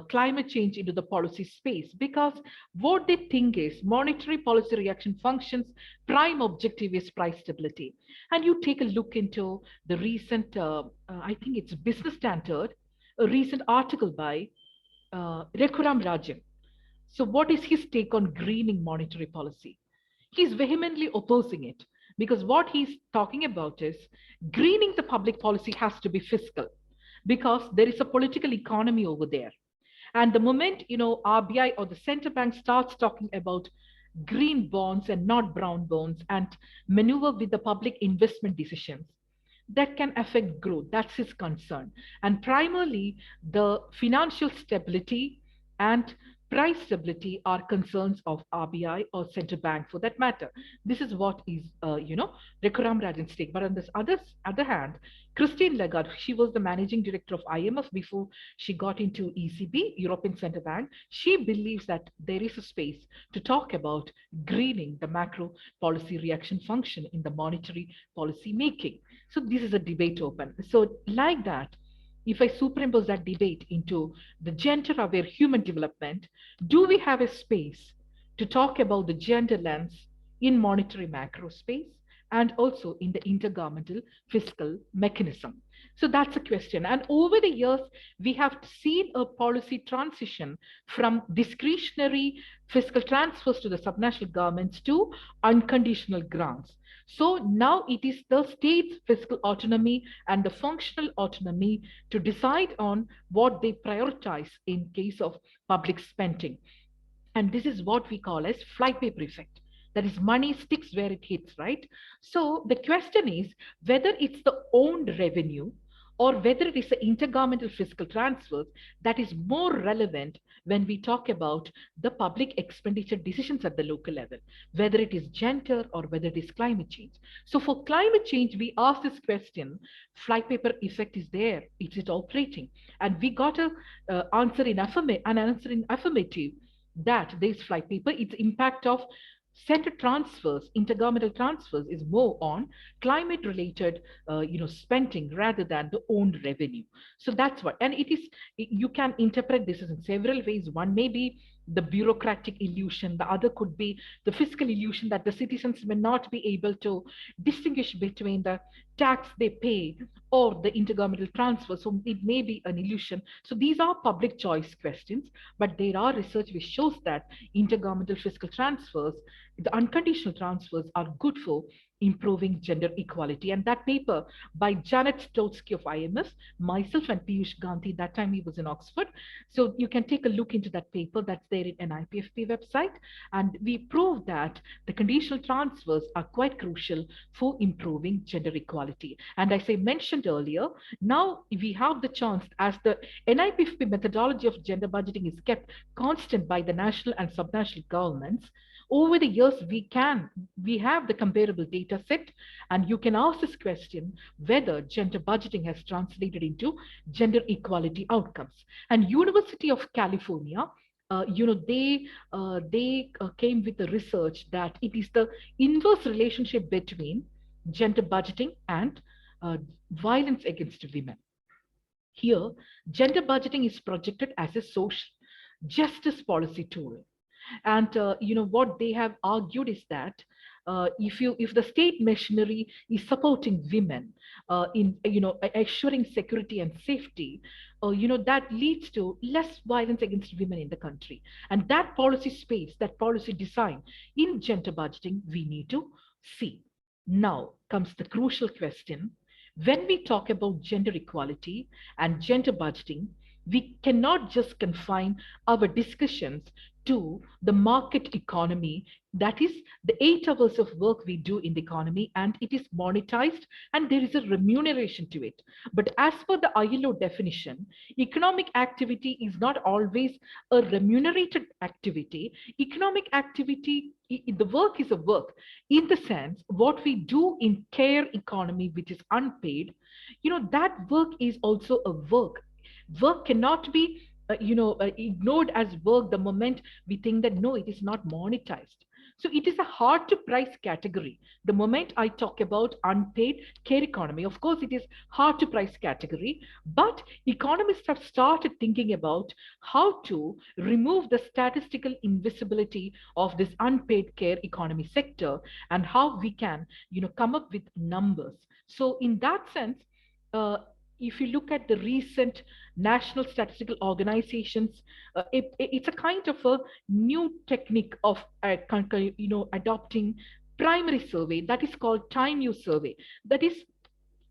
climate change into the policy space, because what they think is monetary policy reaction functions prime objective is price stability. And you take a look into the recent I think it's Business Standard, a recent article by Rekuram Rajan. So what is his take on greening monetary policy? He's vehemently opposing it, because what he's talking about is greening the public policy has to be fiscal, because there is a political economy over there. And the moment, RBI or the central bank starts talking about green bonds and not brown bonds and maneuver with the public investment decisions, that can affect growth. That's his concern. And primarily, the financial stability and price stability are concerns of RBI or central bank for that matter. This is what is, Rekuram Rajan's take. But on this other hand, Christine Lagarde, she was the managing director of IMF before she got into ECB, European Central Bank. She believes that there is a space to talk about greening the macro policy reaction function in the monetary policy making. So this is a debate open. So like that, if I superimpose that debate into the gender-aware human development, do we have a space to talk about the gender lens in monetary macro space and also in the intergovernmental fiscal mechanism? So that's a question. And over the years, we have seen a policy transition from discretionary fiscal transfers to the subnational governments to unconditional grants. So now it is the state's fiscal autonomy and the functional autonomy to decide on what they prioritize in case of public spending. And this is what we call as flypaper effect. That is, money sticks where it hits, right? So the question is whether it's the owned revenue or whether it is the intergovernmental fiscal transfers that is more relevant when we talk about the public expenditure decisions at the local level, whether it is gender or whether it is climate change. So for climate change, we ask this question, flypaper effect is there, is it operating? And we got an answer in affirmative that there is flypaper, its impact of center transfers, intergovernmental transfers is more on climate related spending rather than the owned revenue. So that's what, and it is, you can interpret this in several ways. One may be the bureaucratic illusion, the other could be the fiscal illusion that the citizens may not be able to distinguish between the tax they pay or the intergovernmental transfer. So it may be an illusion. So these are public choice questions, but there are research which shows that intergovernmental fiscal transfers, the unconditional transfers, are good for improving gender equality. And that paper by Janet Stotsky of IMF, myself and Piyush Gandhi, that time he was in Oxford. So you can take a look into that paper that's there in NIPFP website. And we proved that the conditional transfers are quite crucial for improving gender equality. And as I mentioned earlier, now we have the chance, as the NIPFP methodology of gender budgeting is kept constant by the national and subnational governments, over the years, we have the comparable data data set, and you can ask this question whether gender budgeting has translated into gender equality outcomes. And University of California, they came with the research that it is the inverse relationship between gender budgeting and violence against women. Here, gender budgeting is projected as a social justice policy tool. And what they have argued is that if the state machinery is supporting women in assuring security and safety, that leads to less violence against women in the country. And that policy space, that policy design in gender budgeting, we need to see. Now comes the crucial question. When we talk about gender equality and gender budgeting, we cannot just confine our discussions to the market economy. That is the 8 hours of work we do in the economy, and it is monetized and there is a remuneration to it. But as per the ILO definition, economic activity is not always a remunerated activity. Economic activity, the work is a work in the sense what we do in care economy, which is unpaid, that work is also a work. Work cannot be ignored as work the moment we think that no, it is not monetized. So it is a hard to price category. The moment I talk about unpaid care economy, of course, it is hard to price category, but economists have started thinking about how to remove the statistical invisibility of this unpaid care economy sector and how we can, come up with numbers. So in that sense, if you look at the recent national statistical organizations, it's a kind of a new technique of adopting primary survey that is called time use survey. That is,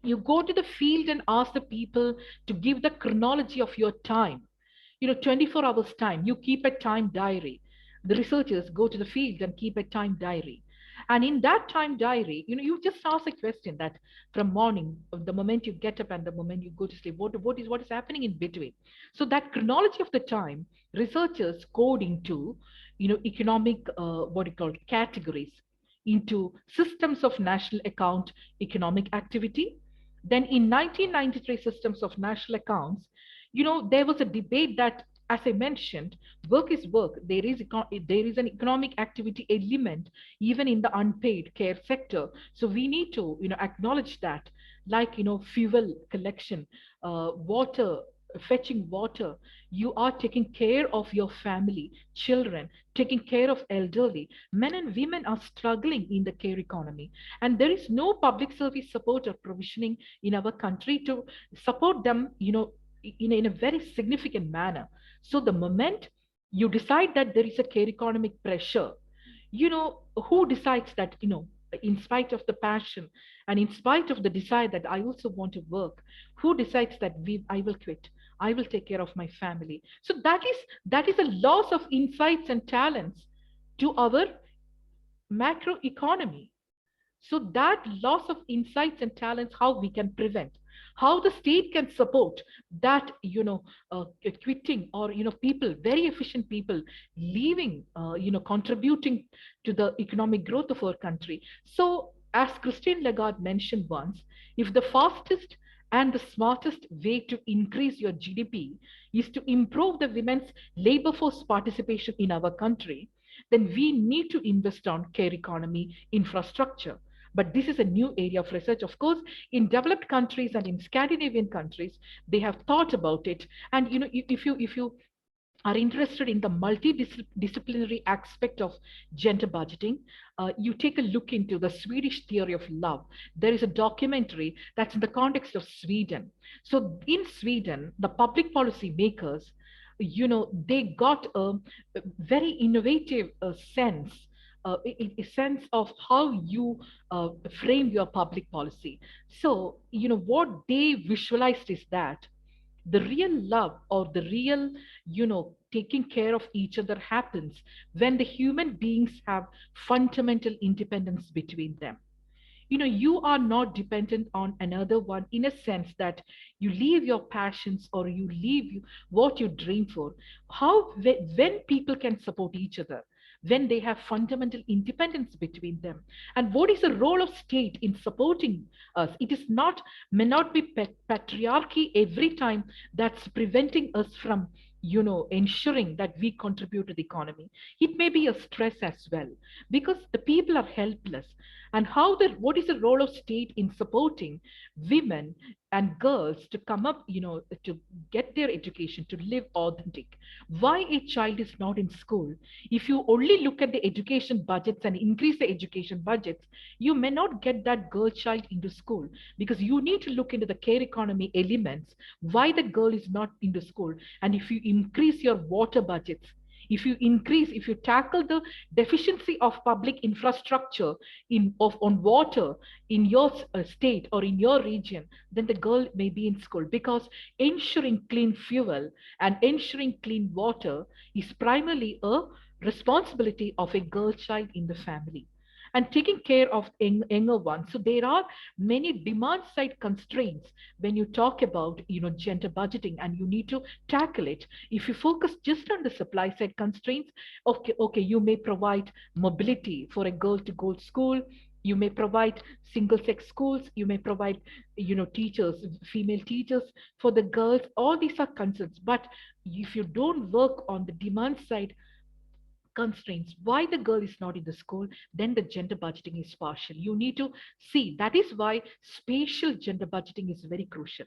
you go to the field and ask the people to give the chronology of your time. 24 hours time, you keep a time diary. The researchers go to the field and keep a time diary. And in that time diary, you just ask a question that from morning, the moment you get up and the moment you go to sleep, what is happening in between. So that chronology of the time, researchers code into, economic, what you call categories, into systems of national account economic activity. Then in 1993 systems of national accounts, there was a debate that, as I mentioned, work is work. There is an economic activity element even in the unpaid care sector. So we need to, acknowledge that, like, fuel collection, water, fetching water. You are taking care of your family, children, taking care of elderly. Men and women are struggling in the care economy. And there is no public service support or provisioning in our country to support them, in a very significant manner. So the moment you decide that there is a care economic pressure, who decides that, in spite of the passion and in spite of the desire that I also want to work, who decides that I will quit? I will take care of my family. So that is a loss of insights and talents to our macro economy. So that loss of insights and talents, how we can prevent, how the state can support that, quitting, or, people, very efficient people leaving, contributing to the economic growth of our country. So as Christine Lagarde mentioned once, if the fastest and the smartest way to increase your GDP is to improve the women's labor force participation in our country, then we need to invest on care economy infrastructure. But this is a new area of research. Of course, in developed countries and in Scandinavian countries, they have thought about it. And if you are interested in the multidisciplinary aspect of gender budgeting, you take a look into the Swedish theory of love. There is a documentary that's in the context of Sweden. So in Sweden, the public policy makers, they got a very innovative sense, a sense of how you frame your public policy. So, what they visualized is that the real love, or the real, taking care of each other, happens when the human beings have fundamental independence between them. you are not dependent on another one, in a sense that you leave your passions or you leave what you dream for. How, when people can support each other, when they have fundamental independence between them, and what is the role of state in supporting us? It is not, may not be patriarchy every time that's preventing us from ensuring that we contribute to the economy. It may be a stress as well, because the people are helpless. And what is the role of state in supporting women and girls to come up, to get their education, to live authentic? Why a child is not in school? If you only look at the education budgets and increase the education budgets, you may not get that girl child into school, because you need to look into the care economy elements, why the girl is not into school. And if you increase your water budgets, if you tackle the deficiency of public infrastructure on water in your state or in your region, then the girl may be in school, because ensuring clean fuel and ensuring clean water is primarily a responsibility of a girl child in the family, and taking care of younger ones. So there are many demand side constraints when you talk about gender budgeting, and you need to tackle it. If you focus just on the supply side constraints, okay, you may provide mobility for a girl to go to school. You may provide single sex schools. You may provide teachers, female teachers for the girls. All these are concerns, but if you don't work on the demand side constraints, why the girl is not in the school, then the gender budgeting is partial. You need to see, that is why spatial gender budgeting is very crucial.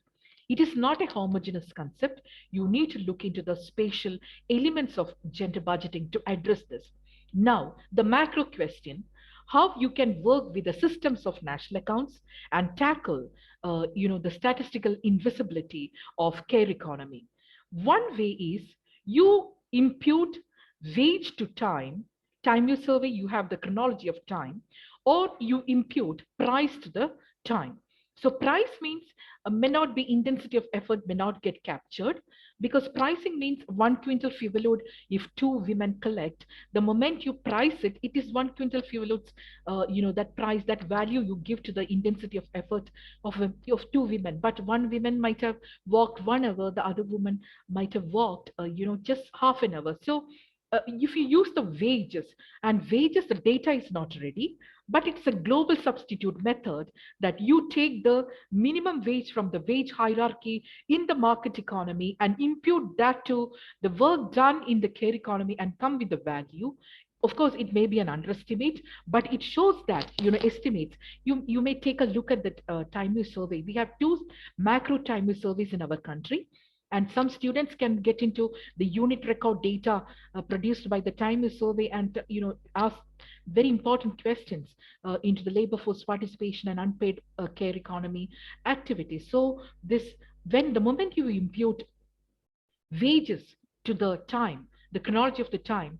It is not a homogeneous concept. You need to look into the spatial elements of gender budgeting to address this. Now, the macro question, how you can work with the systems of national accounts and tackle the statistical invisibility of care economy. One way is you impute wage to time you survey, you have the chronology of time, or you impute price to the time. So price means may not be intensity of effort, may not get captured, because pricing means 1 quintal fuel load. If two women collect, the moment you price it, it is 1 quintal fuel loads, that price, that value you give to the intensity of effort of two women. But one woman might have walked 1 hour, the other woman might have walked just half an hour. So if you use the wages, and wages, the data is not ready, but it's a global substitute method, that you take the minimum wage from the wage hierarchy in the market economy and impute that to the work done in the care economy and come with the value. Of course, it may be an underestimate, but it shows that, estimates. You may take a look at the time use survey. We have two macro time use surveys in our country. And some students can get into the unit record data produced by the time use survey, and ask very important questions into the labor force participation and unpaid care economy activities. So the moment you impute wages to the time, the chronology of the time,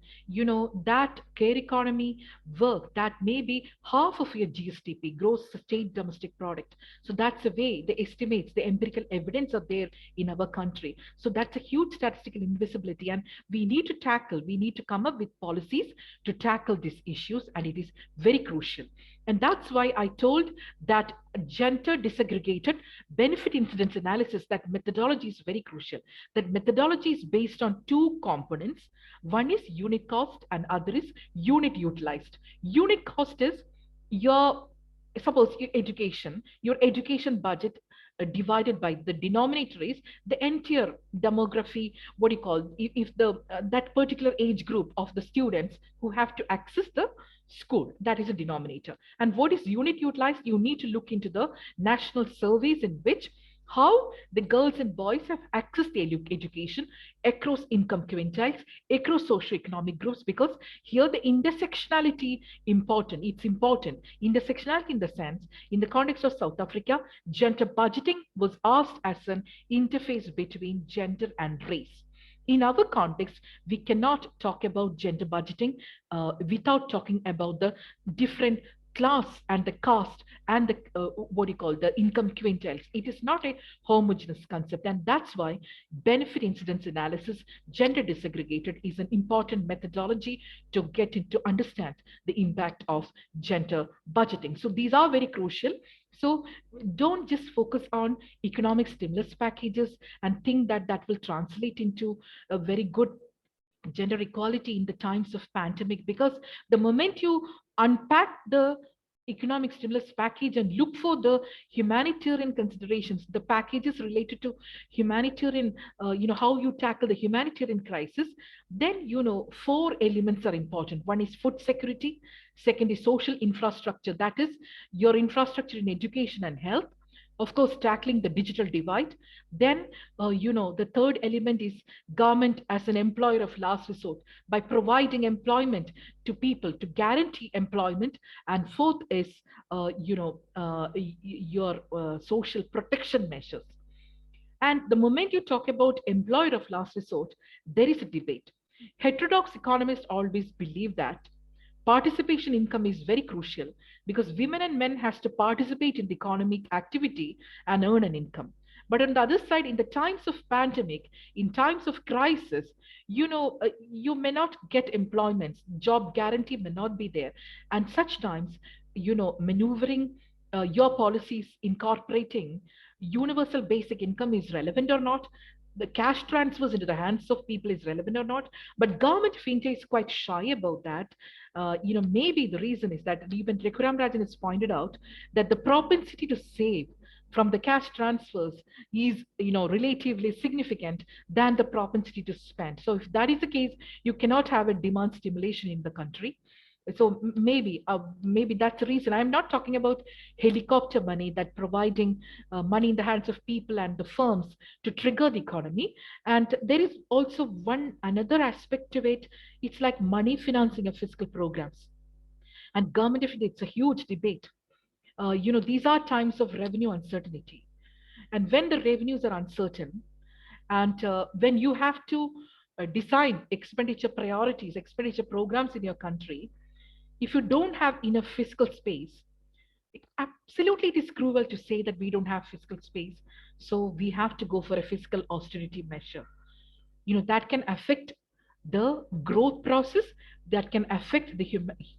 that care economy work, that may be half of your GSTP, gross state domestic product. So that's the way the estimates, the empirical evidence are there in our country. So that's a huge statistical invisibility, and we need to come up with policies to tackle these issues, and it is very crucial. And that's why I told that gender disaggregated benefit incidence analysis, that methodology is very crucial. That methodology is based on two components. One is unit cost and other is unit utilized. Unit cost is suppose your education budget divided by the denominator is the entire demography, what do you call, if the that particular age group of the students who have to access the school, that is a denominator. And what is unit utilized? You need to look into the national surveys in which how the girls and boys have accessed the education across income quintiles, across socioeconomic groups, because here the intersectionality important. It's important. Intersectionality in the sense, in the context of South Africa, gender budgeting was asked as an interface between gender and race. In our context, we cannot talk about gender budgeting without talking about the different class and the caste and the what do you call the income quintiles. It is not a homogeneous concept, and that's why benefit incidence analysis, gender disaggregated, is an important methodology to get into understand the impact of gender budgeting. So these are very crucial. So don't just focus on economic stimulus packages and think that that will translate into a very good gender equality in the times of pandemic, because the moment you unpack the economic stimulus package and look for the humanitarian considerations, the packages related to humanitarian, how you tackle the humanitarian crisis, then four elements are important. One is food security, second is social infrastructure, that is your infrastructure in education and health, of course tackling the digital divide. Then the third element is government as an employer of last resort by providing employment to people to guarantee employment. And fourth is your social protection measures. And the moment you talk about employer of last resort, there is a debate. Heterodox economists always believe that participation income is very crucial because women and men has to participate in the economic activity and earn an income. But on the other side, in the times of pandemic, in times of crisis, you may not get employments, job guarantee may not be there. And such times, maneuvering your policies, incorporating universal basic income is relevant or not, the cash transfers into the hands of people is relevant or not. But government of India is quite shy about that. Maybe the reason is that even Rikuram Rajan has pointed out that the propensity to save from the cash transfers is relatively significant than the propensity to spend. So if that is the case, you cannot have a demand stimulation in the country. So maybe that's the reason. I'm not talking about helicopter money, that providing money in the hands of people and the firms to trigger the economy. And there is also another aspect to it. It's like money financing of fiscal programs. And government, if it's a huge debate. These are times of revenue uncertainty. And when the revenues are uncertain, and when you have to design expenditure priorities, expenditure programs in your country, if you don't have enough fiscal space, absolutely it is cruel to say that we don't have fiscal space, so we have to go for a fiscal austerity measure. That can affect the growth process, that can affect the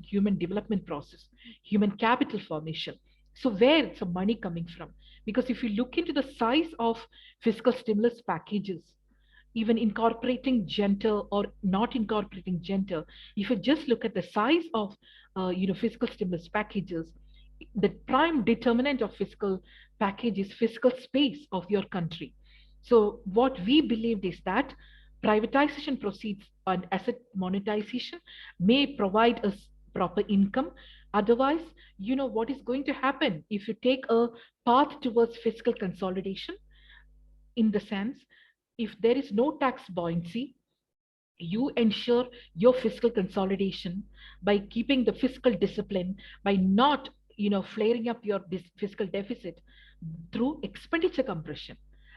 human development process, human capital formation. So where is the money coming from? Because if you look into the size of fiscal stimulus packages, even incorporating gender or not incorporating gender, if you just look at the size of fiscal stimulus packages, the prime determinant of fiscal package is fiscal space of your country. So what we believed is that privatization proceeds and asset monetization may provide us proper income. Otherwise, what is going to happen if you take a path towards fiscal consolidation, in the sense, if there is no tax buoyancy, you ensure your fiscal consolidation by keeping the fiscal discipline, by not flaring up your fiscal deficit through expenditure compression.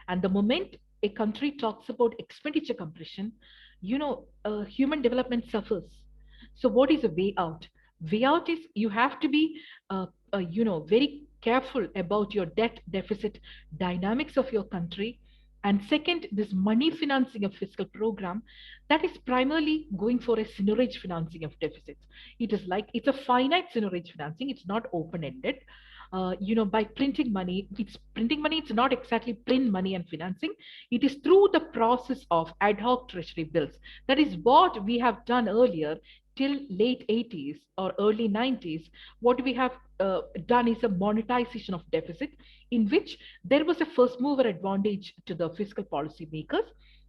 And the moment a country talks about expenditure compression, human development suffers. So what is a way out? Way out is you have to be very careful about your debt deficit dynamics of your country. And second, this money financing of fiscal program, that is primarily going for a seigniorage financing of deficits. It's a finite seigniorage financing. It's not open-ended. By printing money, it's not exactly print money and financing. It is through the process of ad hoc treasury bills. That is what we have done earlier till late 80s or early 90s. What we have done is a monetization of deficit, in which there was a first mover advantage to the fiscal policy makers.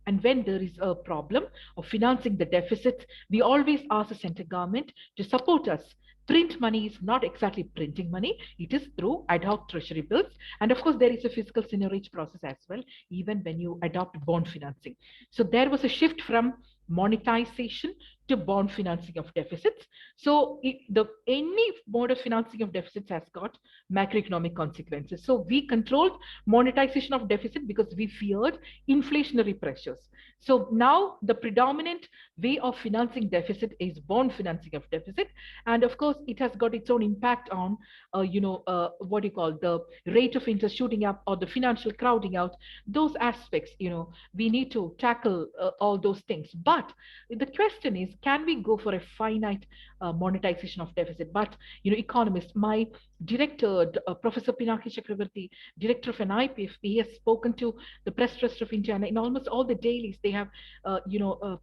And when there is a problem of financing the deficit, we always ask the central government to support us. Print money is not exactly printing money. It is through ad hoc treasury bills. And of course, there is a fiscal seigniorage process as well, even when you adopt bond financing. So there was a shift from monetization to bond financing of deficits. So any mode of financing of deficits has got macroeconomic consequences. So we controlled monetization of deficit because we feared inflationary pressures. So now the predominant way of financing deficit is bond financing of deficit. And of course, it has got its own impact on, what you call the rate of interest shooting up or the financial crowding out, those aspects, we need to tackle all those things. But the question is, can we go for a finite monetization of deficit? But, economists, my director, Professor Pinaki Chakraborty, director of NIPFP, he has spoken to the Press Trust of India, and in almost all the dailies, they have,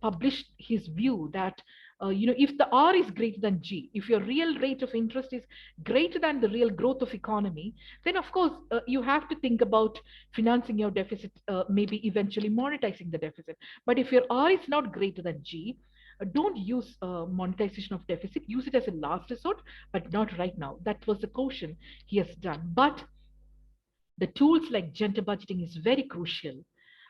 published his view that if the R is greater than G, if your real rate of interest is greater than the real growth of economy, then of course you have to think about financing your deficit, maybe eventually monetizing the deficit. But if your R is not greater than G, don't use monetization of deficit. Use it as a last resort, but not right now. That was the caution he has done. But the tools like gender budgeting is very crucial.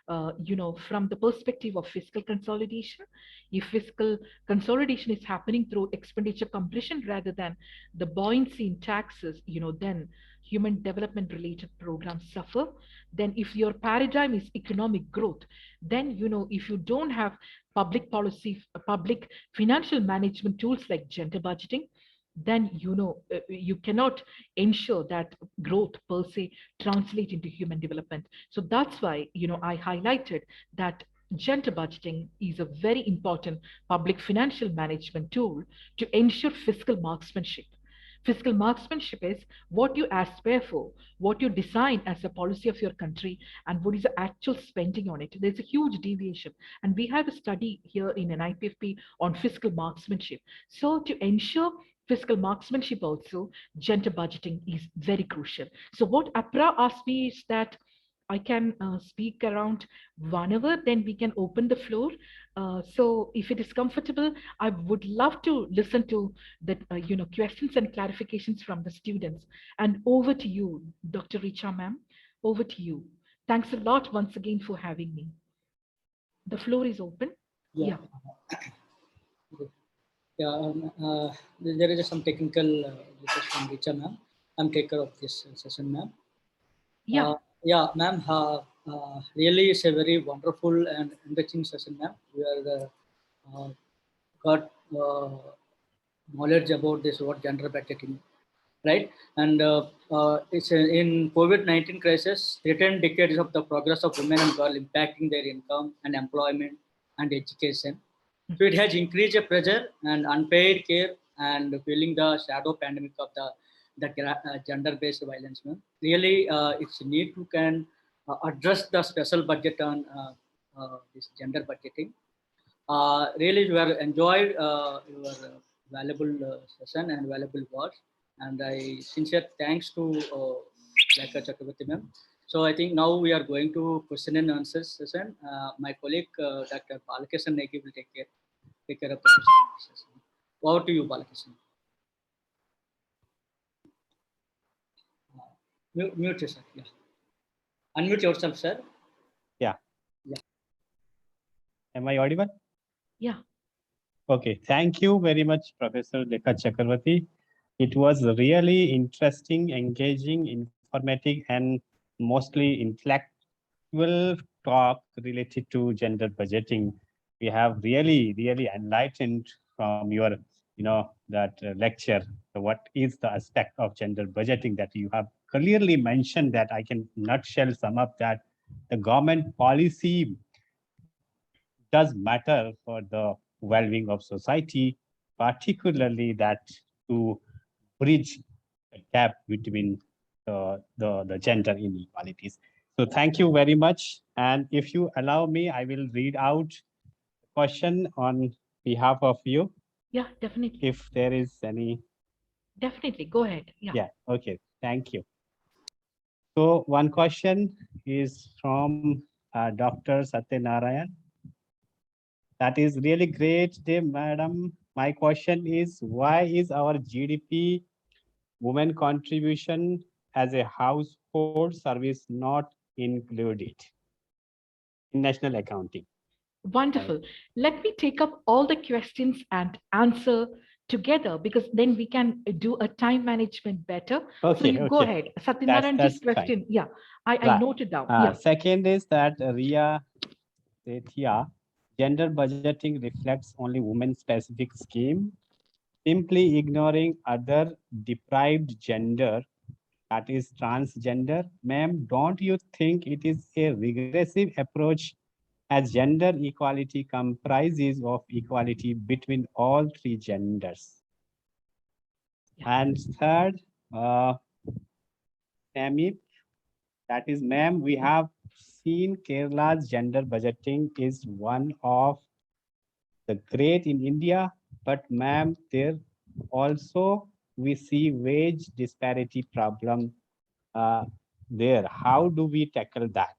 From the perspective of fiscal consolidation, if fiscal consolidation is happening through expenditure compression rather than the buoyancy in taxes, then human development related programs suffer. Then if your paradigm is economic growth, then, if you don't have public policy, public financial management tools like gender budgeting, then you cannot ensure that growth per se translate into human development. So that's why I highlighted that gender budgeting is a very important public financial management tool to ensure fiscal marksmanship. Fiscal marksmanship is what you aspire for, what you design as a policy of your country, and what is the actual spending on it. There's a huge deviation. And we have a study here in NIPFP on fiscal marksmanship. So to ensure fiscal marksmanship also, gender budgeting is very crucial. So what APRA asked me is that I can speak around 1 hour, then we can open the floor. So if it is comfortable, I would love to listen to the questions and clarifications from the students. And over to you, Dr. Richa ma'am, over to you. Thanks a lot once again for having me. The floor is open. Yeah. Yeah, there is some technical glitches from Richa ma'am. I'm take care of this session, ma'am. Yeah. Yeah, ma'am. Really, it's a very wonderful and enriching session, ma'am. We are got knowledge about this what gender budgeting, right? And it's in COVID-19 crisis, threatened decades of the progress of women and girls impacting their income and employment and education. So it has increased the pressure and unpaid care and feeling the shadow pandemic of the gender-based violence. No? Really, it's need to can address the special budget on this gender budgeting. Really, we have enjoyed your valuable session and valuable words. And I sincere thanks to Lekha Chakraborty ma'am. So I think now we are going to question and answers session. My colleague Dr. Balakishan Negi will take care of the question and answer session. Over to you, Balakishan. Mute yourself. Yeah. Unmute yourself, sir. Yeah. Yeah. Am I audible? Yeah. Okay. Thank you very much, Professor Lekha Chakraborty. It was really interesting, engaging, informative, and mostly intellectual talk related to gender budgeting. We have really enlightened from your, that lecture. So what is the aspect of gender budgeting that you have clearly mentioned that I can nutshell sum up that the government policy does matter for the well-being of society, particularly that to bridge the gap between the gender inequalities. So thank you very much. And if you allow me, I will read out the question on behalf of you. Yeah, definitely. If there is any. Definitely, go ahead. Yeah, okay, thank you. So one question is from Dr. Satyanarayan. That is really great, madam. My question is, why is our GDP women contribution as a household service not included in national accounting? Wonderful. Let me take up all the questions and answer together, because then we can do a time management better. So Okay, you go okay. ahead. Satyanarayanji's That's fine. question. Yeah, I Right. noted down. Yeah. Second is that Ria Sethia, gender budgeting reflects only women-specific scheme, simply ignoring other deprived gender, that is transgender. Ma'am, don't you think it is a regressive approach, as gender equality comprises of equality between all three genders? Yeah. And third, Tammy, that is, ma'am, we have seen Kerala's gender budgeting is one of the great in India, but ma'am, there also we see wage disparity problem there. How do we tackle that?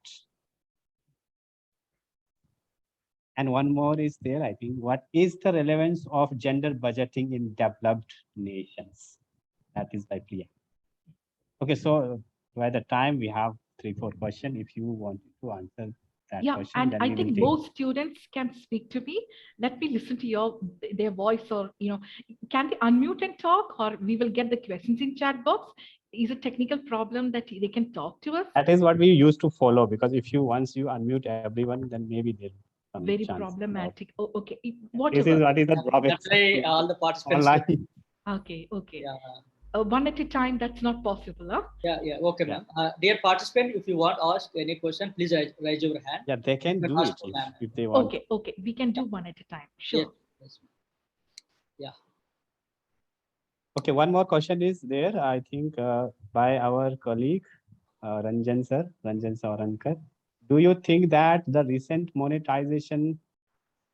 And one more is there, I think. What is the relevance of gender budgeting in developed nations? That is by Priya. Okay, so by the time we have 3-4 questions, if you want to answer that Yeah, question, and then I we will think take. most students can speak to me. Let me listen to their voice, or can they unmute and talk, or we will get the questions in chat box? Is a technical problem that they can talk to us? That is what we used to follow, because if you once you unmute everyone, then maybe there some Very chance. problematic. Oh, okay. This Whatever. is what is the drawback. That's why all the participants. Online. Okay, okay. Yeah, One at a time, that's not possible, huh? yeah. Okay, Yeah. ma'am. Dear participant, if you want to ask any question, please raise your hand. Yeah, they can You do ask it to ma'am. if they want. Okay, okay. We can do one at a time. Sure. Yes. Yeah. Okay, one more question is there, I think, by our colleague, Ranjan Saurankar. Do you think that the recent monetization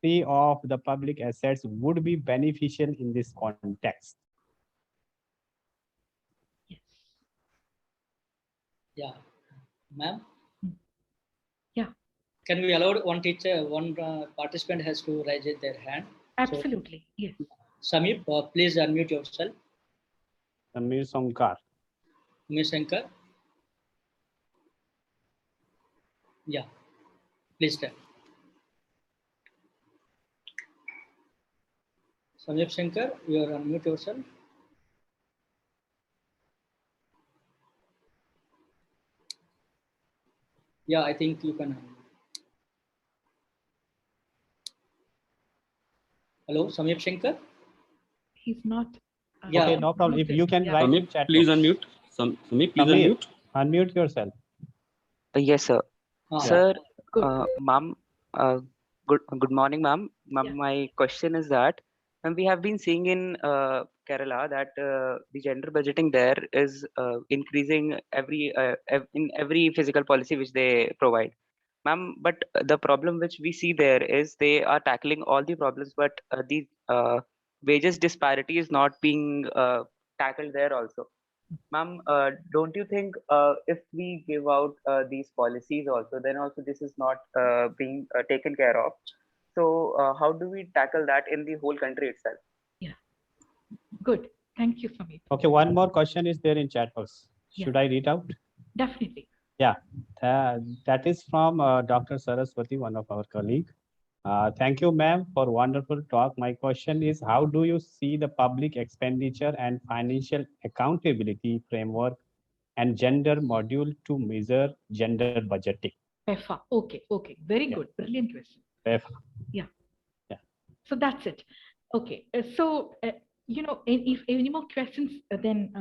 fee of the public assets would be beneficial in this context? Yes. Yeah. Ma'am? Yeah. Can we allow one participant has to raise their hand? Absolutely. Yes. Samir, please unmute yourself. Samir Sonkar. Ms. Shankar. Yeah. Please tell. Samir Shankar, you are unmute yourself. Yeah, I think you can. Hello, Samir Shankar. He's not. Yeah. Okay, no problem. If you can write in chat. Please box. unmute. Samir, please Samir, unmute. unmute yourself. Yes, sir. Sir, ma'am, good morning, ma'am. Ma'am, Yeah. my question is that we have been seeing in Kerala that the gender budgeting there is increasing in every fiscal policy which they provide. Ma'am, but the problem which we see there is they are tackling all the problems, but the wages disparity is not being tackled there also. Ma'am, don't you think if we give out these policies also, then also this is not being taken care of? So how do we tackle that in the whole country itself? Yeah. Good. Thank you, Samir. Okay, one more question is there in chat box. Yeah. Should I read out? Definitely. Yeah, that is from Dr. Saraswati, one of our colleague. Thank you, ma'am, for wonderful talk. My question is, how do you see the public expenditure and financial accountability framework and gender module to measure gender budgeting? PEFA. Okay, okay. Very Yeah. good. Brilliant question. PEFA. Yeah. Yeah. So that's it. Okay. If any more questions, then,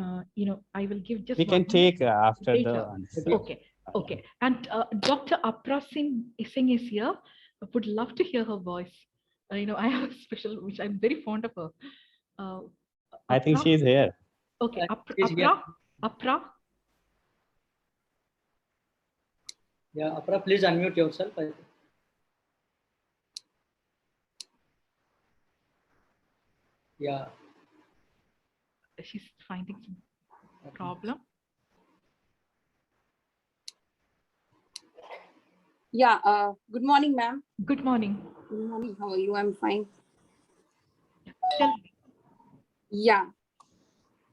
I will give just We can one take after the later. answer. Okay. Okay. And Dr. Apra Singh is here. I would love to hear her voice. I have a special, which I'm very fond of her. I think Apra? she is here. Okay. She's here. Apra. Yeah, Apra, please unmute yourself. Yeah. She's finding some problem. Yeah, good morning, ma'am. Good morning. Good morning. How are you? I'm fine. Tell me. Yeah.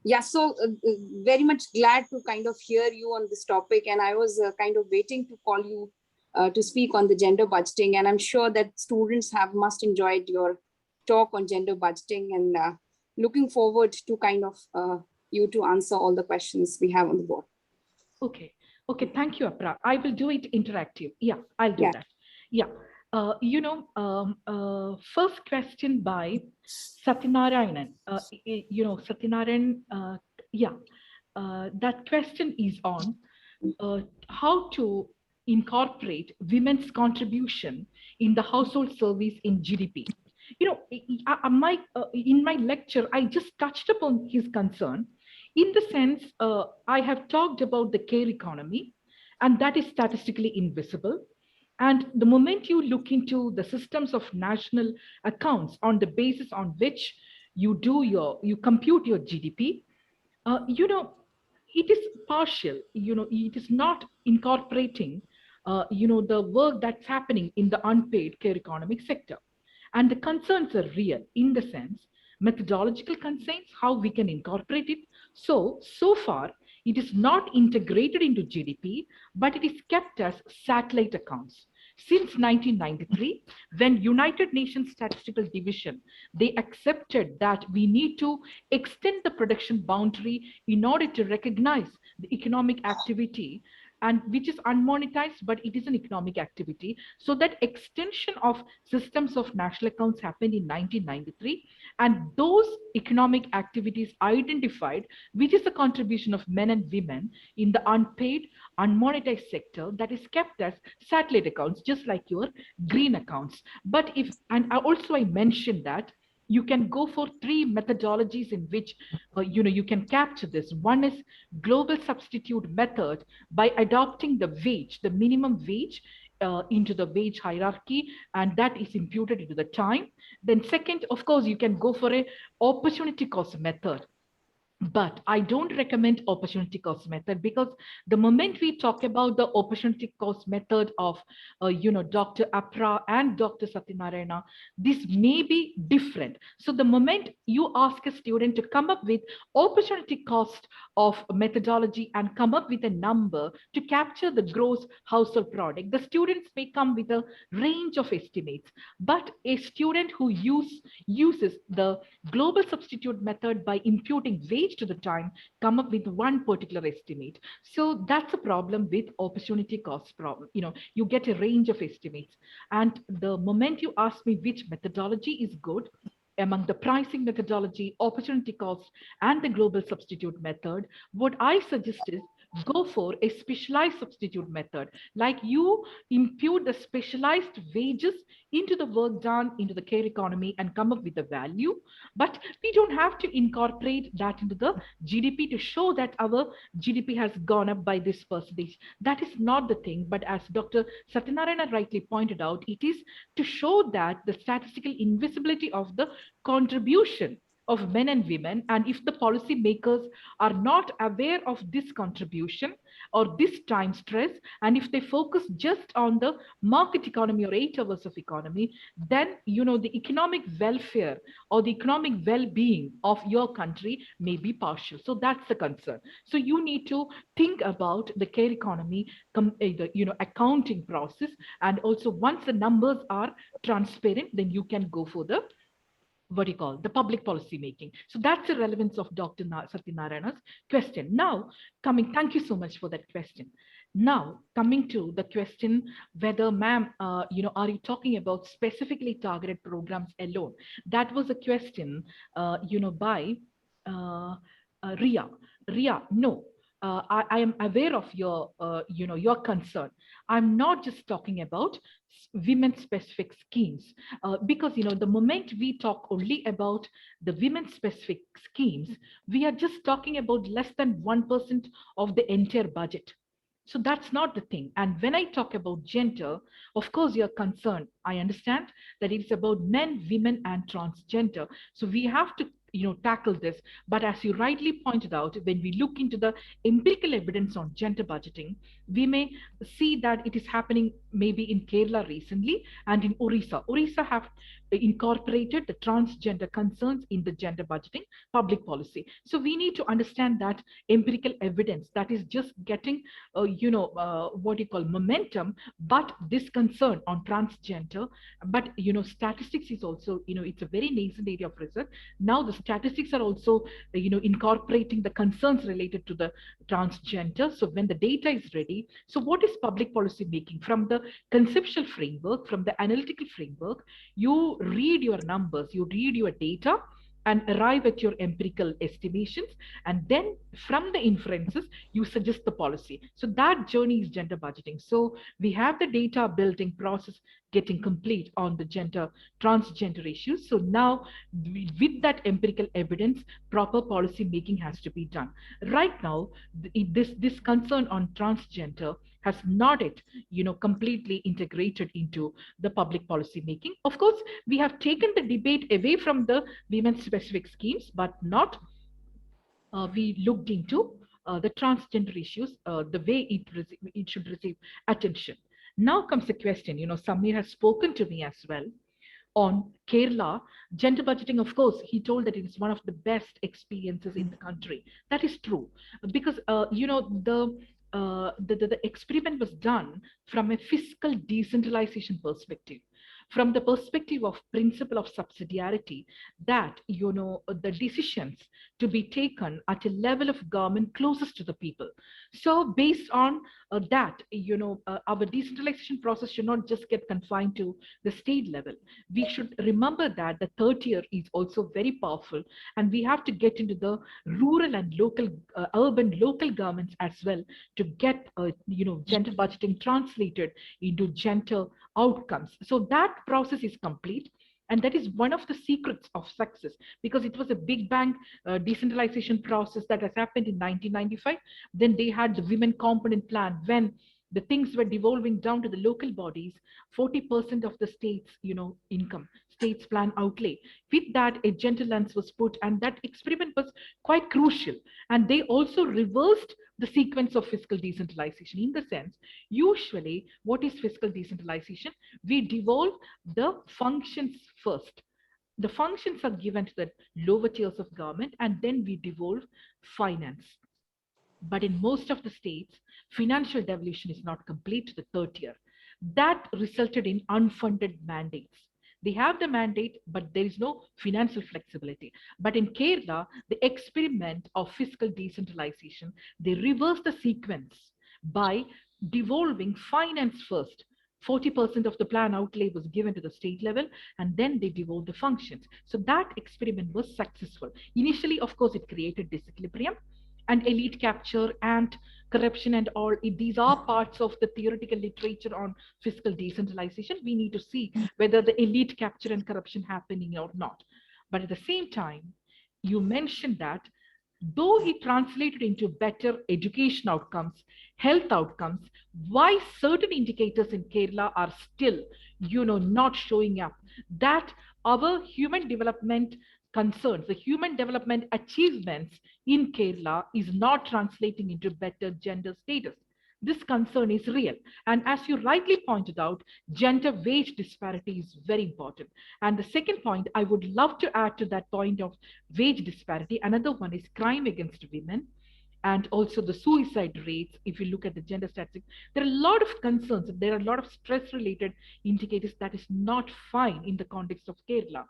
Yeah, so very much glad to kind of hear you on this topic. And I was kind of waiting to call you to speak on the gender budgeting. And I'm sure that students must enjoyed your talk on gender budgeting, and looking forward to kind of you to answer all the questions we have on the board. Okay. Okay. Thank you, Apra. I will do it interactive. Yeah, I'll do Yeah. that. Yeah. First question by Satyanarayanan. Satyanarayan, yeah. That question is on how to incorporate women's contribution in the household service in GDP. In my lecture, I just touched upon his concern in the sense I have talked about the care economy, and that is statistically invisible. And the moment you look into the systems of national accounts on the basis on which you compute your GDP, it is partial. It is not incorporating, the work that's happening in the unpaid care economic sector. And the concerns are real in the sense, methodological concerns, how we can incorporate it. So far, it is not integrated into GDP, but it is kept as satellite accounts. Since 1993, when United Nations Statistical Division, they accepted that we need to extend the production boundary in order to recognize the economic activity, and which is unmonetized, but it is an economic activity. So that extension of systems of national accounts happened in 1993, and those economic activities identified which is the contribution of men and women in the unpaid, unmonetized sector, that is kept as satellite accounts, just like your green accounts. And I mentioned that you can go for three methodologies in which you can capture this. One is global substitute method, by adopting the minimum wage into the wage hierarchy, and that is imputed into the time. Then second, of course, you can go for a opportunity cost method. But I don't recommend opportunity cost method, because the moment we talk about the opportunity cost method of, Dr. Apra and Dr. Satyanarayana, this may be different. So the moment you ask a student to come up with opportunity cost of methodology and come up with a number to capture the gross household product, the students may come with a range of estimates. But a student who uses the global substitute method by imputing wage to the time, come up with one particular estimate. So that's a problem with opportunity cost problem. You get a range of estimates. And the moment you ask me which methodology is good, among the pricing methodology, opportunity cost, and the global substitute method, what I suggest is go for a specialized substitute method. Like you impute the specialized wages into the work done into the care economy and come up with the value. But we don't have to incorporate that into the GDP to show that our GDP has gone up by this percentage. That is not the thing. But as Dr. Satyanarayana rightly pointed out, it is to show that the statistical invisibility of the contribution of men and women. And if the policy makers are not aware of this contribution or this time stress, and if they focus just on the market economy or 8 hours of economy, then the economic welfare or the economic well-being of your country may be partial. So that's the concern. So you need to think about the care economy, the accounting process, and also once the numbers are transparent, then you can go for the the public policy making. So that's the relevance of Dr. Satyanarayana's question. Now, thank you so much for that question. Now, coming to the question whether, ma'am, are you talking about specifically targeted programs alone? That was a question, by Ria. Ria, no. I am aware of your concern. I'm not just talking about women-specific schemes, because the moment we talk only about the women-specific schemes, we are just talking about less than 1% of the entire budget. So that's not the thing. And when I talk about gender, of course, you're concerned. I understand that it's about men, women, and transgender. So we have to tackle this. But as you rightly pointed out, when we look into the empirical evidence on gender budgeting, we may see that it is happening maybe in Kerala recently and in Orissa. Orissa have incorporated the transgender concerns in the gender budgeting public policy. So we need to understand that empirical evidence that is just getting, what you call momentum, but this concern on transgender, but statistics is also, it's a very nascent area of research. Now the statistics are also, incorporating the concerns related to the transgender. So when the data is ready, so what is public policy making? From the conceptual framework, from the analytical framework, you read your numbers, you read your data, and arrive at your empirical estimations, and then from the inferences you suggest the policy. So that journey is gender budgeting. So we have the data building process getting complete on the transgender issues. So now with that empirical evidence, proper policy making has to be done. Right now, this concern on transgender has not yet, completely integrated into the public policy making. Of course, we have taken the debate away from the women-specific schemes, but not we looked into the transgender issues, the way it should receive attention. Now comes the question, Samir has spoken to me as well on Kerala. Gender budgeting, of course, he told that it is one of the best experiences in the country. That is true, because the experiment was done from a fiscal decentralization perspective, from the perspective of principle of subsidiarity, that the decisions to be taken at a level of government closest to the people. So based on that, our decentralization process should not just get confined to the state level. We should remember that the third tier is also very powerful, and we have to get into the rural and local, urban local governments as well to get gender budgeting translated into gender outcomes. So that process is complete. And that is one of the secrets of success, because it was a big bang decentralization process that has happened in 1995. Then they had the women component plan. When the things were devolving down to the local bodies, 40% of the state's income, state's plan outlay. With that, a gender lens was put, and that experiment was quite crucial. And they also reversed the sequence of fiscal decentralization, in the sense, usually what is fiscal decentralization? We devolve the functions first. The functions are given to the lower tiers of government, and then we devolve finance. But in most of the states, financial devolution is not complete to the third tier. That resulted in unfunded mandates. They have the mandate, but there is no financial flexibility. But in Kerala, the experiment of fiscal decentralization, they reversed the sequence by devolving finance first. 40% of the plan outlay was given to the state level, and then they devolved the functions. So that experiment was successful. Initially, of course, it created disequilibrium and elite capture and corruption and all. These are parts of the theoretical literature on fiscal decentralization. We need to see whether the elite capture and corruption happening or not. But at the same time, you mentioned that though it translated into better education outcomes, health outcomes, why certain indicators in Kerala are still, not showing up, that our human development concerns, the human development achievements in Kerala is not translating into better gender status. This concern is real. And as you rightly pointed out, gender wage disparity is very important. And the second point, I would love to add to that point of wage disparity. Another one is crime against women, and also the suicide rates. If you look at the gender statistics, there are a lot of concerns. There are a lot of stress-related indicators that is not fine in the context of Kerala.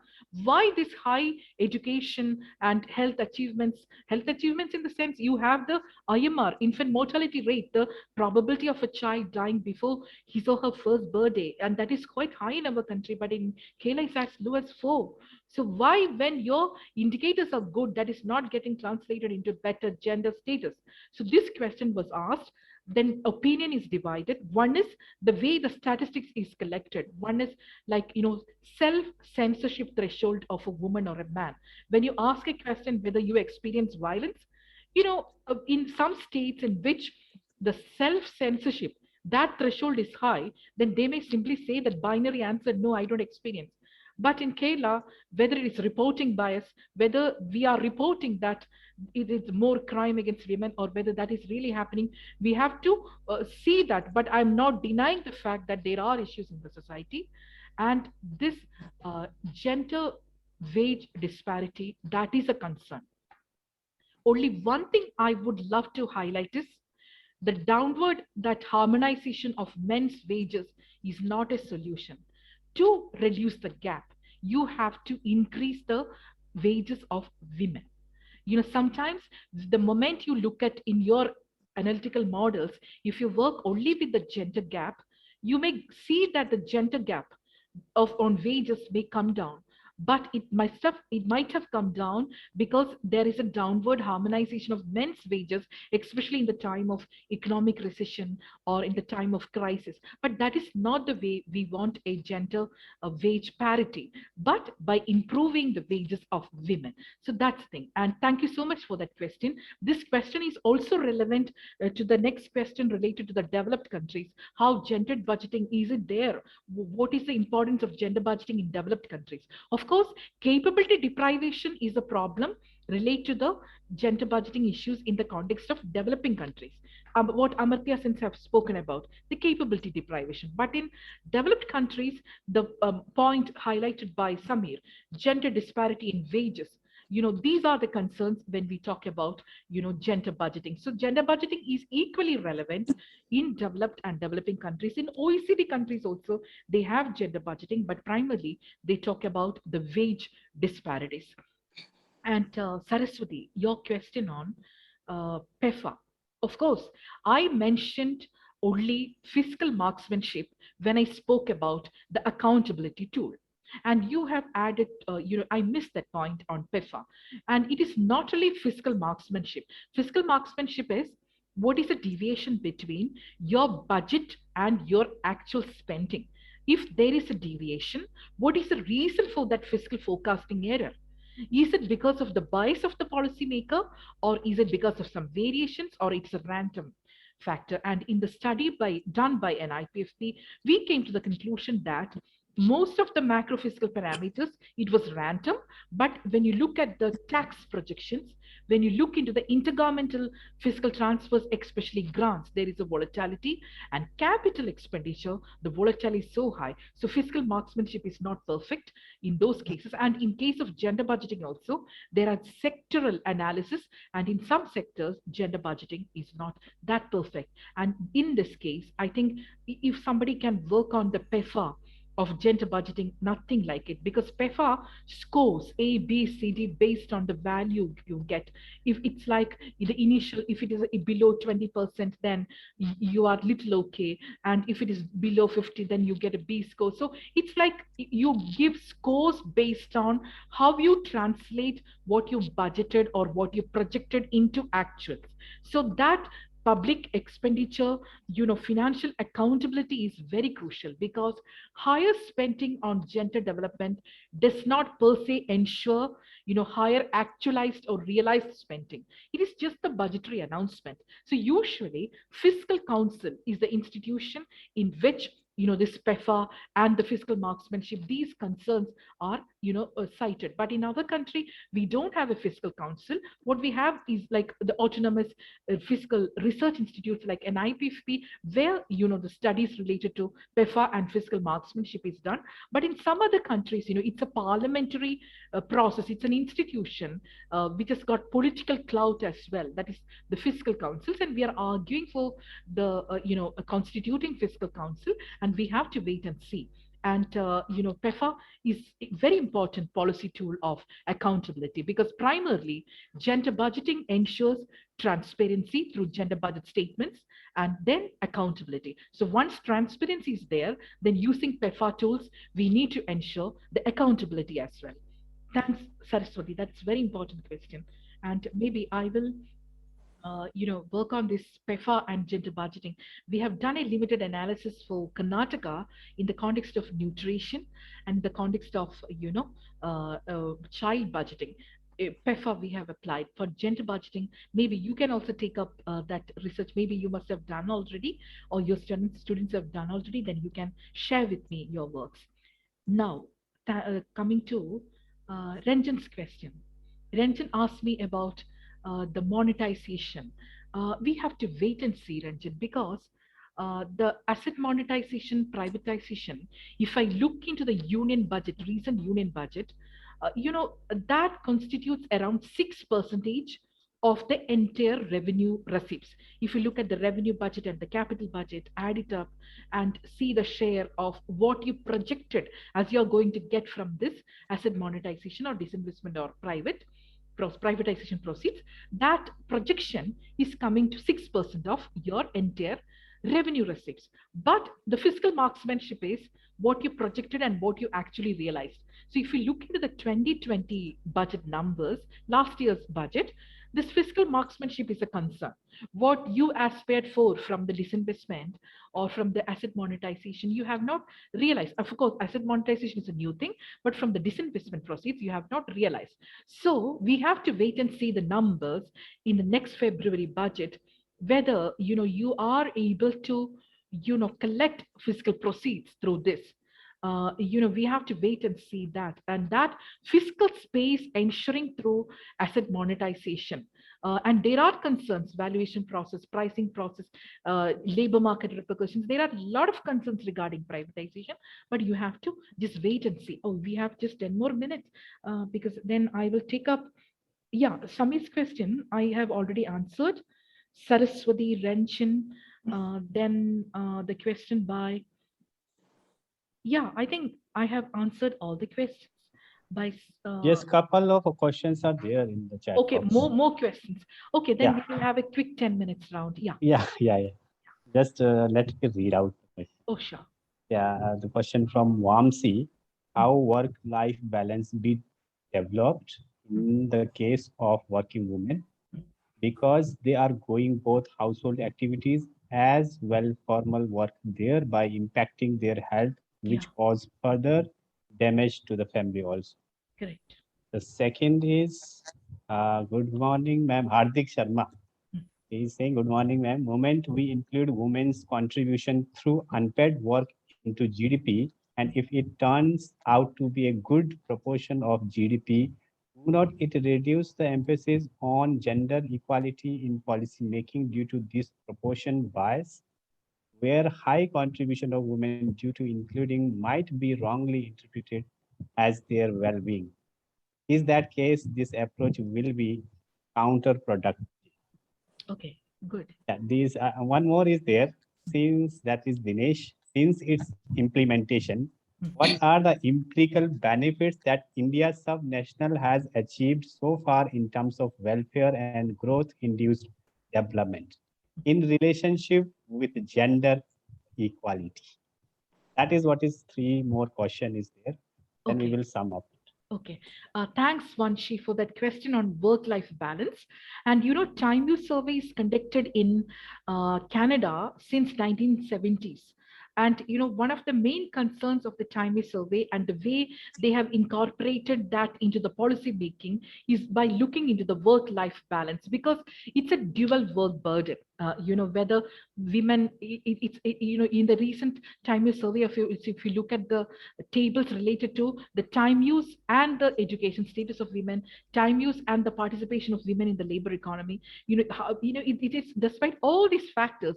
Why this high education and health achievements? Health achievements in the sense you have the IMR, infant mortality rate, the probability of a child dying before his or her first birthday, and that is quite high in our country, but in Kerala it's as low as 4. So why, when your indicators are good, that is not getting translated into better gender status? So this question was asked. Then opinion is divided. One is the way the statistics is collected. One is like, self-censorship threshold of a woman or a man. When you ask a question whether you experience violence, in some states in which the self-censorship, that threshold is high, then they may simply say that binary answer, no, I don't experience. But in Kerala, whether it is reporting bias, whether we are reporting that it is more crime against women, or whether that is really happening, we have to see that. But I'm not denying the fact that there are issues in the society. And this gender wage disparity, that is a concern. Only one thing I would love to highlight is the downward, that harmonization of men's wages is not a solution. To reduce the gap, you have to increase the wages of women. Sometimes the moment you look at in your analytical models, if you work only with the gender gap, you may see that the gender gap of on wages may come down, but it might have come down because there is a downward harmonization of men's wages, especially in the time of economic recession or in the time of crisis. But that is not the way we want a gender wage parity, but by improving the wages of women. So that's the thing. And thank you so much for that question. This question is also relevant to the next question related to the developed countries. How gendered budgeting is it there? What is the importance of gender budgeting in developed countries? Of course, capability deprivation is a problem related to the gender budgeting issues in the context of developing countries. What Amartya Sen have spoken about, the capability deprivation. But in developed countries, the point highlighted by Samir, gender disparity in wages, these are the concerns when we talk about gender budgeting. So gender budgeting is equally relevant in developed and developing countries. In OECD countries also, they have gender budgeting, but primarily they talk about the wage disparities. And Saraswati, your question on PEFA. Of course, I mentioned only fiscal marksmanship when I spoke about the accountability tool. And you have added, I missed that point on PEFA. And it is not only fiscal marksmanship. Fiscal marksmanship is what is the deviation between your budget and your actual spending. If there is a deviation, what is the reason for that fiscal forecasting error? Is it because of the bias of the policymaker, or is it because of some variations, or it's a random factor? And in the study done by NIPFP, we came to the conclusion that most of the macro fiscal parameters, it was random. But when you look at the tax projections, when you look into the intergovernmental fiscal transfers, especially grants, there is a volatility, and capital expenditure, the volatility is so high. So fiscal marksmanship is not perfect in those cases. And in case of gender budgeting also, there are sectoral analysis, and in some sectors, gender budgeting is not that perfect. And in this case, I think if somebody can work on the PEFA of gender budgeting, nothing like it, because PEFA scores A, B, C, D based on the value you get. If it's like the initial, if it is below 20%, then you are little okay. And if it is below 50, then you get a B score. So it's like you give scores based on how you translate what you budgeted or what you projected into actuals. So that public expenditure, financial accountability is very crucial, because higher spending on gender development does not per se ensure higher actualized or realized spending. It is just the budgetary announcement. So usually fiscal council is the institution in which this PEFA and the fiscal marksmanship, these concerns are cited. But in our country, we don't have a fiscal council. What we have is like the autonomous fiscal research institutes like NIPFP, where the studies related to PEFA and fiscal marksmanship is done. But in some other countries, it's a parliamentary process. It's an institution which has got political clout as well. That is the fiscal councils, and we are arguing for the constituting fiscal council, and we have to wait and see. And PEFA is a very important policy tool of accountability, because primarily gender budgeting ensures transparency through gender budget statements, and then accountability. So once transparency is there, then using PEFA tools, we need to ensure the accountability as well. Thanks, Saraswati. That's a very important question. And maybe I will work on this PEFA and gender budgeting. We have done a limited analysis for Karnataka in the context of nutrition and the context of, child budgeting. PEFA we have applied for gender budgeting. Maybe you can also take up that research. Maybe you must have done already, or your students have done already. Then you can share with me your works. Now, coming to Ranjan's question. Ranjan asked me about the monetization. We have to wait and see, Ranjan, because the asset monetization, privatization, if I look into the union budget, recent union budget, that constitutes around 6% of the entire revenue receipts. If you look at the revenue budget and the capital budget, add it up and see the share of what you projected as you're going to get from this asset monetization or disinvestment or privatization proceeds, that projection is coming to 6% of your entire revenue receipts. But the fiscal marksmanship is what you projected and what you actually realized. So if you look into the 2020 budget numbers, last year's budget, this fiscal marksmanship is a concern. What you aspired for from the disinvestment or from the asset monetization, you have not realized. Of course, asset monetization is a new thing, but from the disinvestment proceeds, you have not realized. So we have to wait and see the numbers in the next February budget, whether you are able to collect fiscal proceeds through this. We have to wait and see that, and that fiscal space ensuring through asset monetization. And there are concerns, valuation process, pricing process, labor market repercussions. There are a lot of concerns regarding privatization, but you have to just wait and see. Oh, we have just 10 more minutes because then I will take up, Samir's question I have already answered. Saraswati Renchin, then the question by, I think I have answered all the questions by. Yes, couple of questions are there in the chat Okay, box. more questions. Okay, then Yeah. we will have a quick 10 minutes round. Yeah. Yeah. Just let me read out the question. Oh, sure. Yeah, the question from Wamsi: how work-life balance be developed in the case of working women, because they are going both household activities as well formal work, thereby impacting their health, which cause further damage to the family also. Correct. The second is, good morning, ma'am. Hardik Sharma. He is saying, good morning, ma'am. Moment we include women's contribution through unpaid work into GDP, and if it turns out to be a good proportion of GDP, do not it reduce the emphasis on gender equality in policy making due to this proportion bias, where high contribution of women due to including might be wrongly interpreted as their well-being? Is that case, this approach will be counterproductive. Okay, good. Yeah, these one more is there. Since that is Dinesh, since its implementation, what are the empirical benefits that India's subnational has achieved so far in terms of welfare and growth-induced development in relationship with gender equality? That is what is three more question is there. Then we will sum up. Okay, thanks Vanshi for that question on work-life balance. And time use survey is conducted in Canada since 1970s. And one of the main concerns of the time use survey and the way they have incorporated that into the policy making is by looking into the work-life balance, because it's a dual work burden. Whether women, in the recent time use survey, if you look at the tables related to the time use and the education status of women, time use and the participation of women in the labor economy, it is despite all these factors,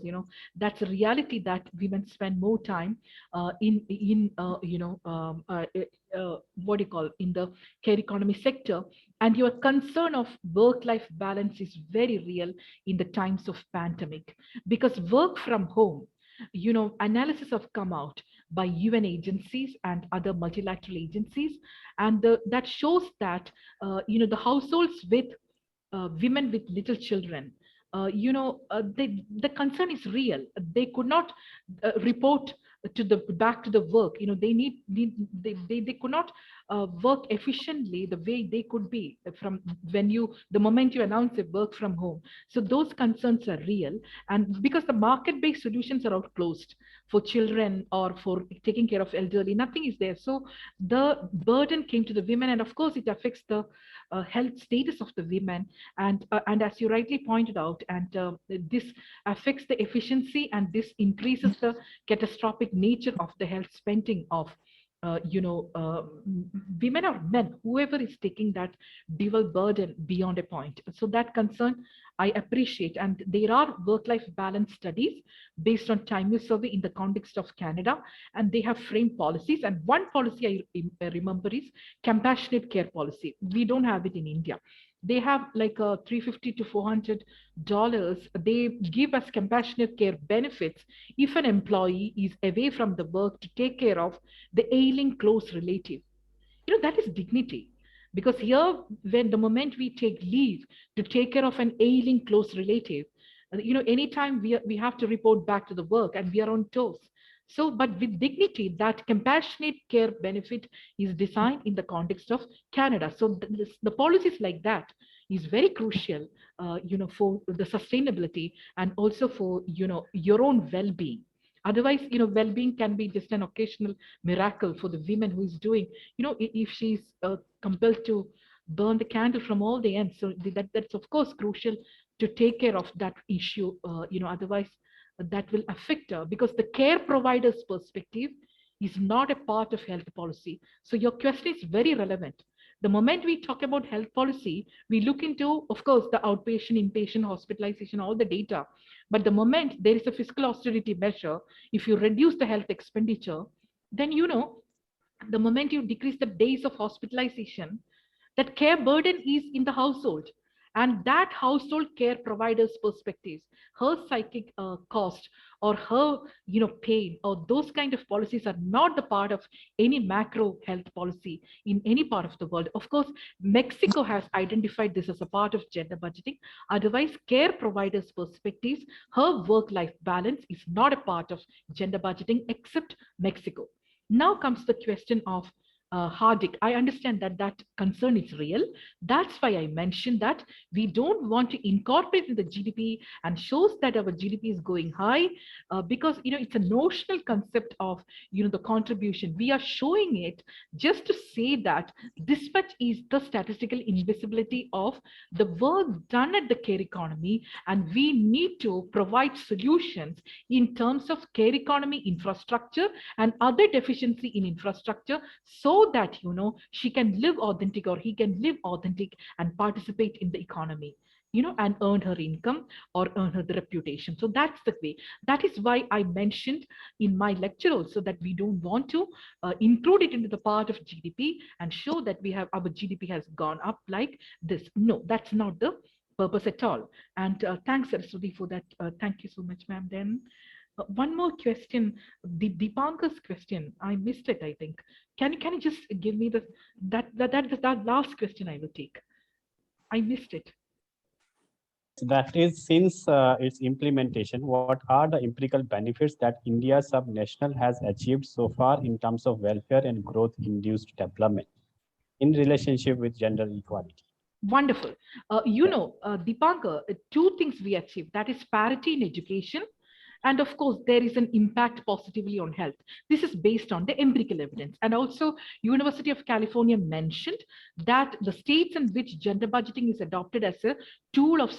that's a reality that women spend more time in what do you call, in the care economy sector. And your concern of work-life balance is very real in the times of pandemic, because work from home, analysis have come out by UN agencies and other multilateral agencies, and that shows that the households with women with little children, the concern is real. They could not report back to the work. They could not work efficiently the way they could be from the moment you announce a work from home. So those concerns are real, and because the market-based solutions are out closed for children or for taking care of elderly, nothing is there. So the burden came to the women, and of course it affects the health status of the women, and as you rightly pointed out, and this affects the efficiency, and this increases the catastrophic nature of the health spending of women or men, whoever is taking that dual burden beyond a point. So that concern I appreciate. And there are work-life balance studies based on time use survey in the context of Canada, and they have framed policies. And one policy I remember is compassionate care policy. We don't have it in India. They have like a $350 to $400. They give us compassionate care benefits if an employee is away from the work to take care of the ailing close relative. That is dignity. Because here, when the moment we take leave to take care of an ailing close relative, anytime we have to report back to the work and we are on toes. So, but with dignity, that compassionate care benefit is designed in the context of Canada. So the policies like that is very crucial, for the sustainability and also for, your own well-being. Otherwise, well-being can be just an occasional miracle for the woman who is doing, if she's compelled to burn the candle from all the ends. So that's of course crucial to take care of that issue. Otherwise that will affect her, because the care provider's perspective is not a part of health policy. So your question is very relevant. The moment we talk about health policy, we look into, of course, the outpatient, inpatient, hospitalization, all the data. But the moment there is a fiscal austerity measure, if you reduce the health expenditure, then the moment you decrease the days of hospitalization, that care burden is in the household, and that household care provider's perspectives, her psychic cost or her pain, or those kind of policies are not the part of any macro health policy in any part of the world. Of course, Mexico has identified this as a part of gender budgeting. Otherwise, care providers perspectives, her work-life balance is not a part of gender budgeting except Mexico. Now comes the question of Hardik. I understand that concern is real. That's why I mentioned that we don't want to incorporate in the GDP and shows that our GDP is going high, because it's a notional concept of the contribution. We are showing it just to say that this much is the statistical invisibility of the work done at the care economy, and we need to provide solutions in terms of care economy infrastructure and other deficiency in infrastructure, so that she can live authentic, or he can live authentic and participate in the economy, and earn her income or earn her the reputation. So that's the way. That is why I mentioned in my lecture also that we don't want to include it into the part of GDP and show that our GDP has gone up like this. No, that's not the purpose at all. And thanks, Saraswati, for that. Thank you so much, ma'am. Then one more question, the Deepankar's question. I missed it, I think. Can you just give me that last question I will take? I missed it. That is, since its implementation, what are the empirical benefits that India subnational has achieved so far in terms of welfare and growth-induced development in relationship with gender equality? Wonderful. Deepankar, two things we achieved. That is parity in education. And of course, there is an impact positively on health. This is based on the empirical evidence. And also, University of California mentioned that the states in which gender budgeting is adopted as a tool of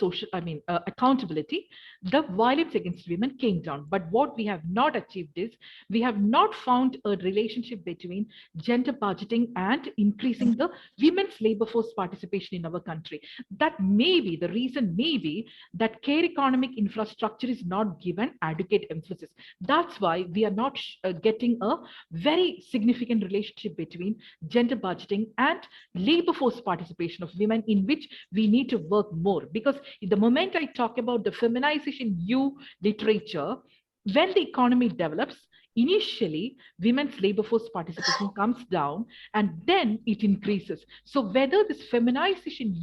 accountability, the violence against women came down. But what we have not achieved is, we have not found a relationship between gender budgeting and increasing the women's labor force participation in our country. That may be, the reason may be that care economic infrastructure is not given adequate emphasis. That's why we are not getting a very significant relationship between gender budgeting and labor force participation of women, in which we need to work more. Because the moment I talk about the feminization literature, when the economy develops, initially women's labor force participation comes down and then it increases. So whether this feminization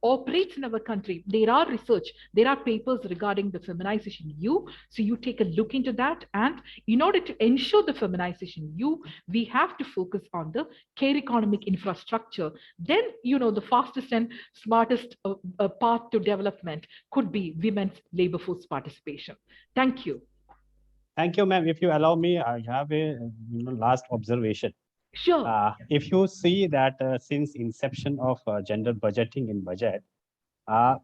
operates in our country, there are research, there are papers regarding the feminization so you take a look into that. And in order to ensure the feminization we have to focus on the care economic infrastructure. Then the fastest and smartest path to development could be women's labor force participation. Thank you. Thank you, ma'am. If you allow me, I have a last observation. Sure. If you see that since inception of gender budgeting in budget,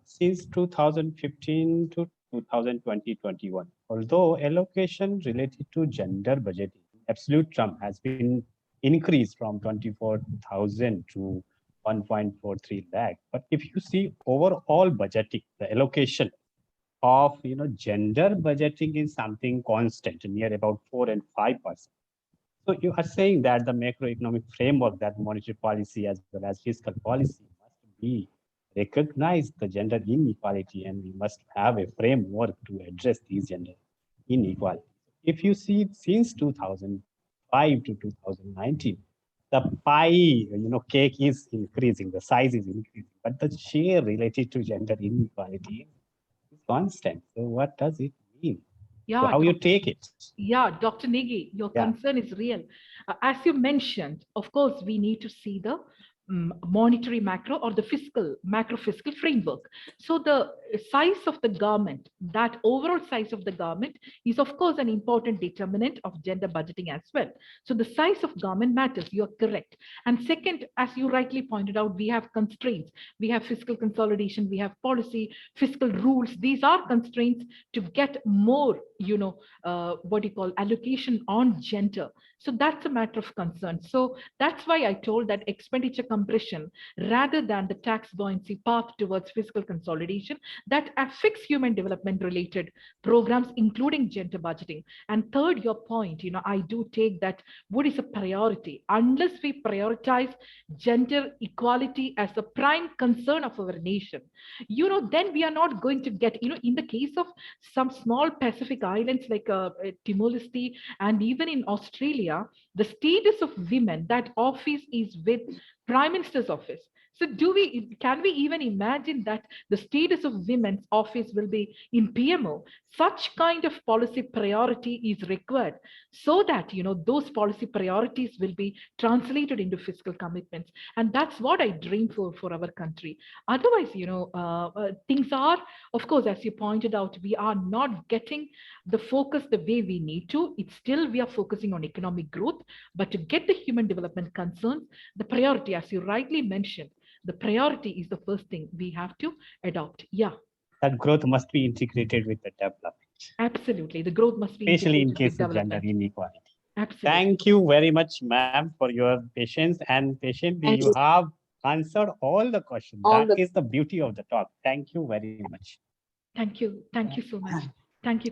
since 2015 to 2020-21, although allocation related to gender budgeting, absolute term has been increased from 24,000 to 1.43 lakh. But if you see overall budgeting, the allocation of gender budgeting is something constant, near about 4 and 5%. So you are saying that the macroeconomic framework, that monetary policy as well as fiscal policy, must be recognize the gender inequality, and we must have a framework to address these gender inequality. If you see since 2005 to 2019, the pie, cake is increasing, the size is increasing, but the share related to gender inequality is constant. So what does it mean? So Yeah, how you take it? yeah, Dr. Negi, your Yeah. concern is real. As you mentioned, of course, we need to see the monetary macro or the macro fiscal framework. So the size of the government, that overall size of the government is of course an important determinant of gender budgeting as well. So the size of government matters, you're correct. And second, as you rightly pointed out, we have constraints. We have fiscal consolidation, we have policy, fiscal rules. These are constraints to get more, what you call allocation on gender. So that's a matter of concern. So that's why I told that expenditure compression rather than the tax buoyancy path towards fiscal consolidation that affects human development related programs, including gender budgeting. And third, your point, I do take that what is a priority? Unless we prioritize gender equality as a prime concern of our nation, then we are not going to get, in the case of some small Pacific islands like Timor-Leste and even in Australia, the status of women, that office is with Prime Minister's office. So can we even imagine that the status of women's office will be in PMO? Such kind of policy priority is required so that, those policy priorities will be translated into fiscal commitments. And that's what I dream for our country. Otherwise, things are, of course, as you pointed out, we are not getting the focus the way we need to. It's still, we are focusing on economic growth, but to get the human development concerns, the priority, as you rightly mentioned, the priority is the first thing we have to adopt. Yeah. That growth must be integrated with the development. Absolutely. The growth must be Especially in integrated case with of gender development. inequality. Absolutely. Thank you very much, ma'am, for your patience, and patiently Thank you you. have answered all the questions. All That the is the beauty of the talk. Thank you very much. Thank you. Thank you so much. Thank you.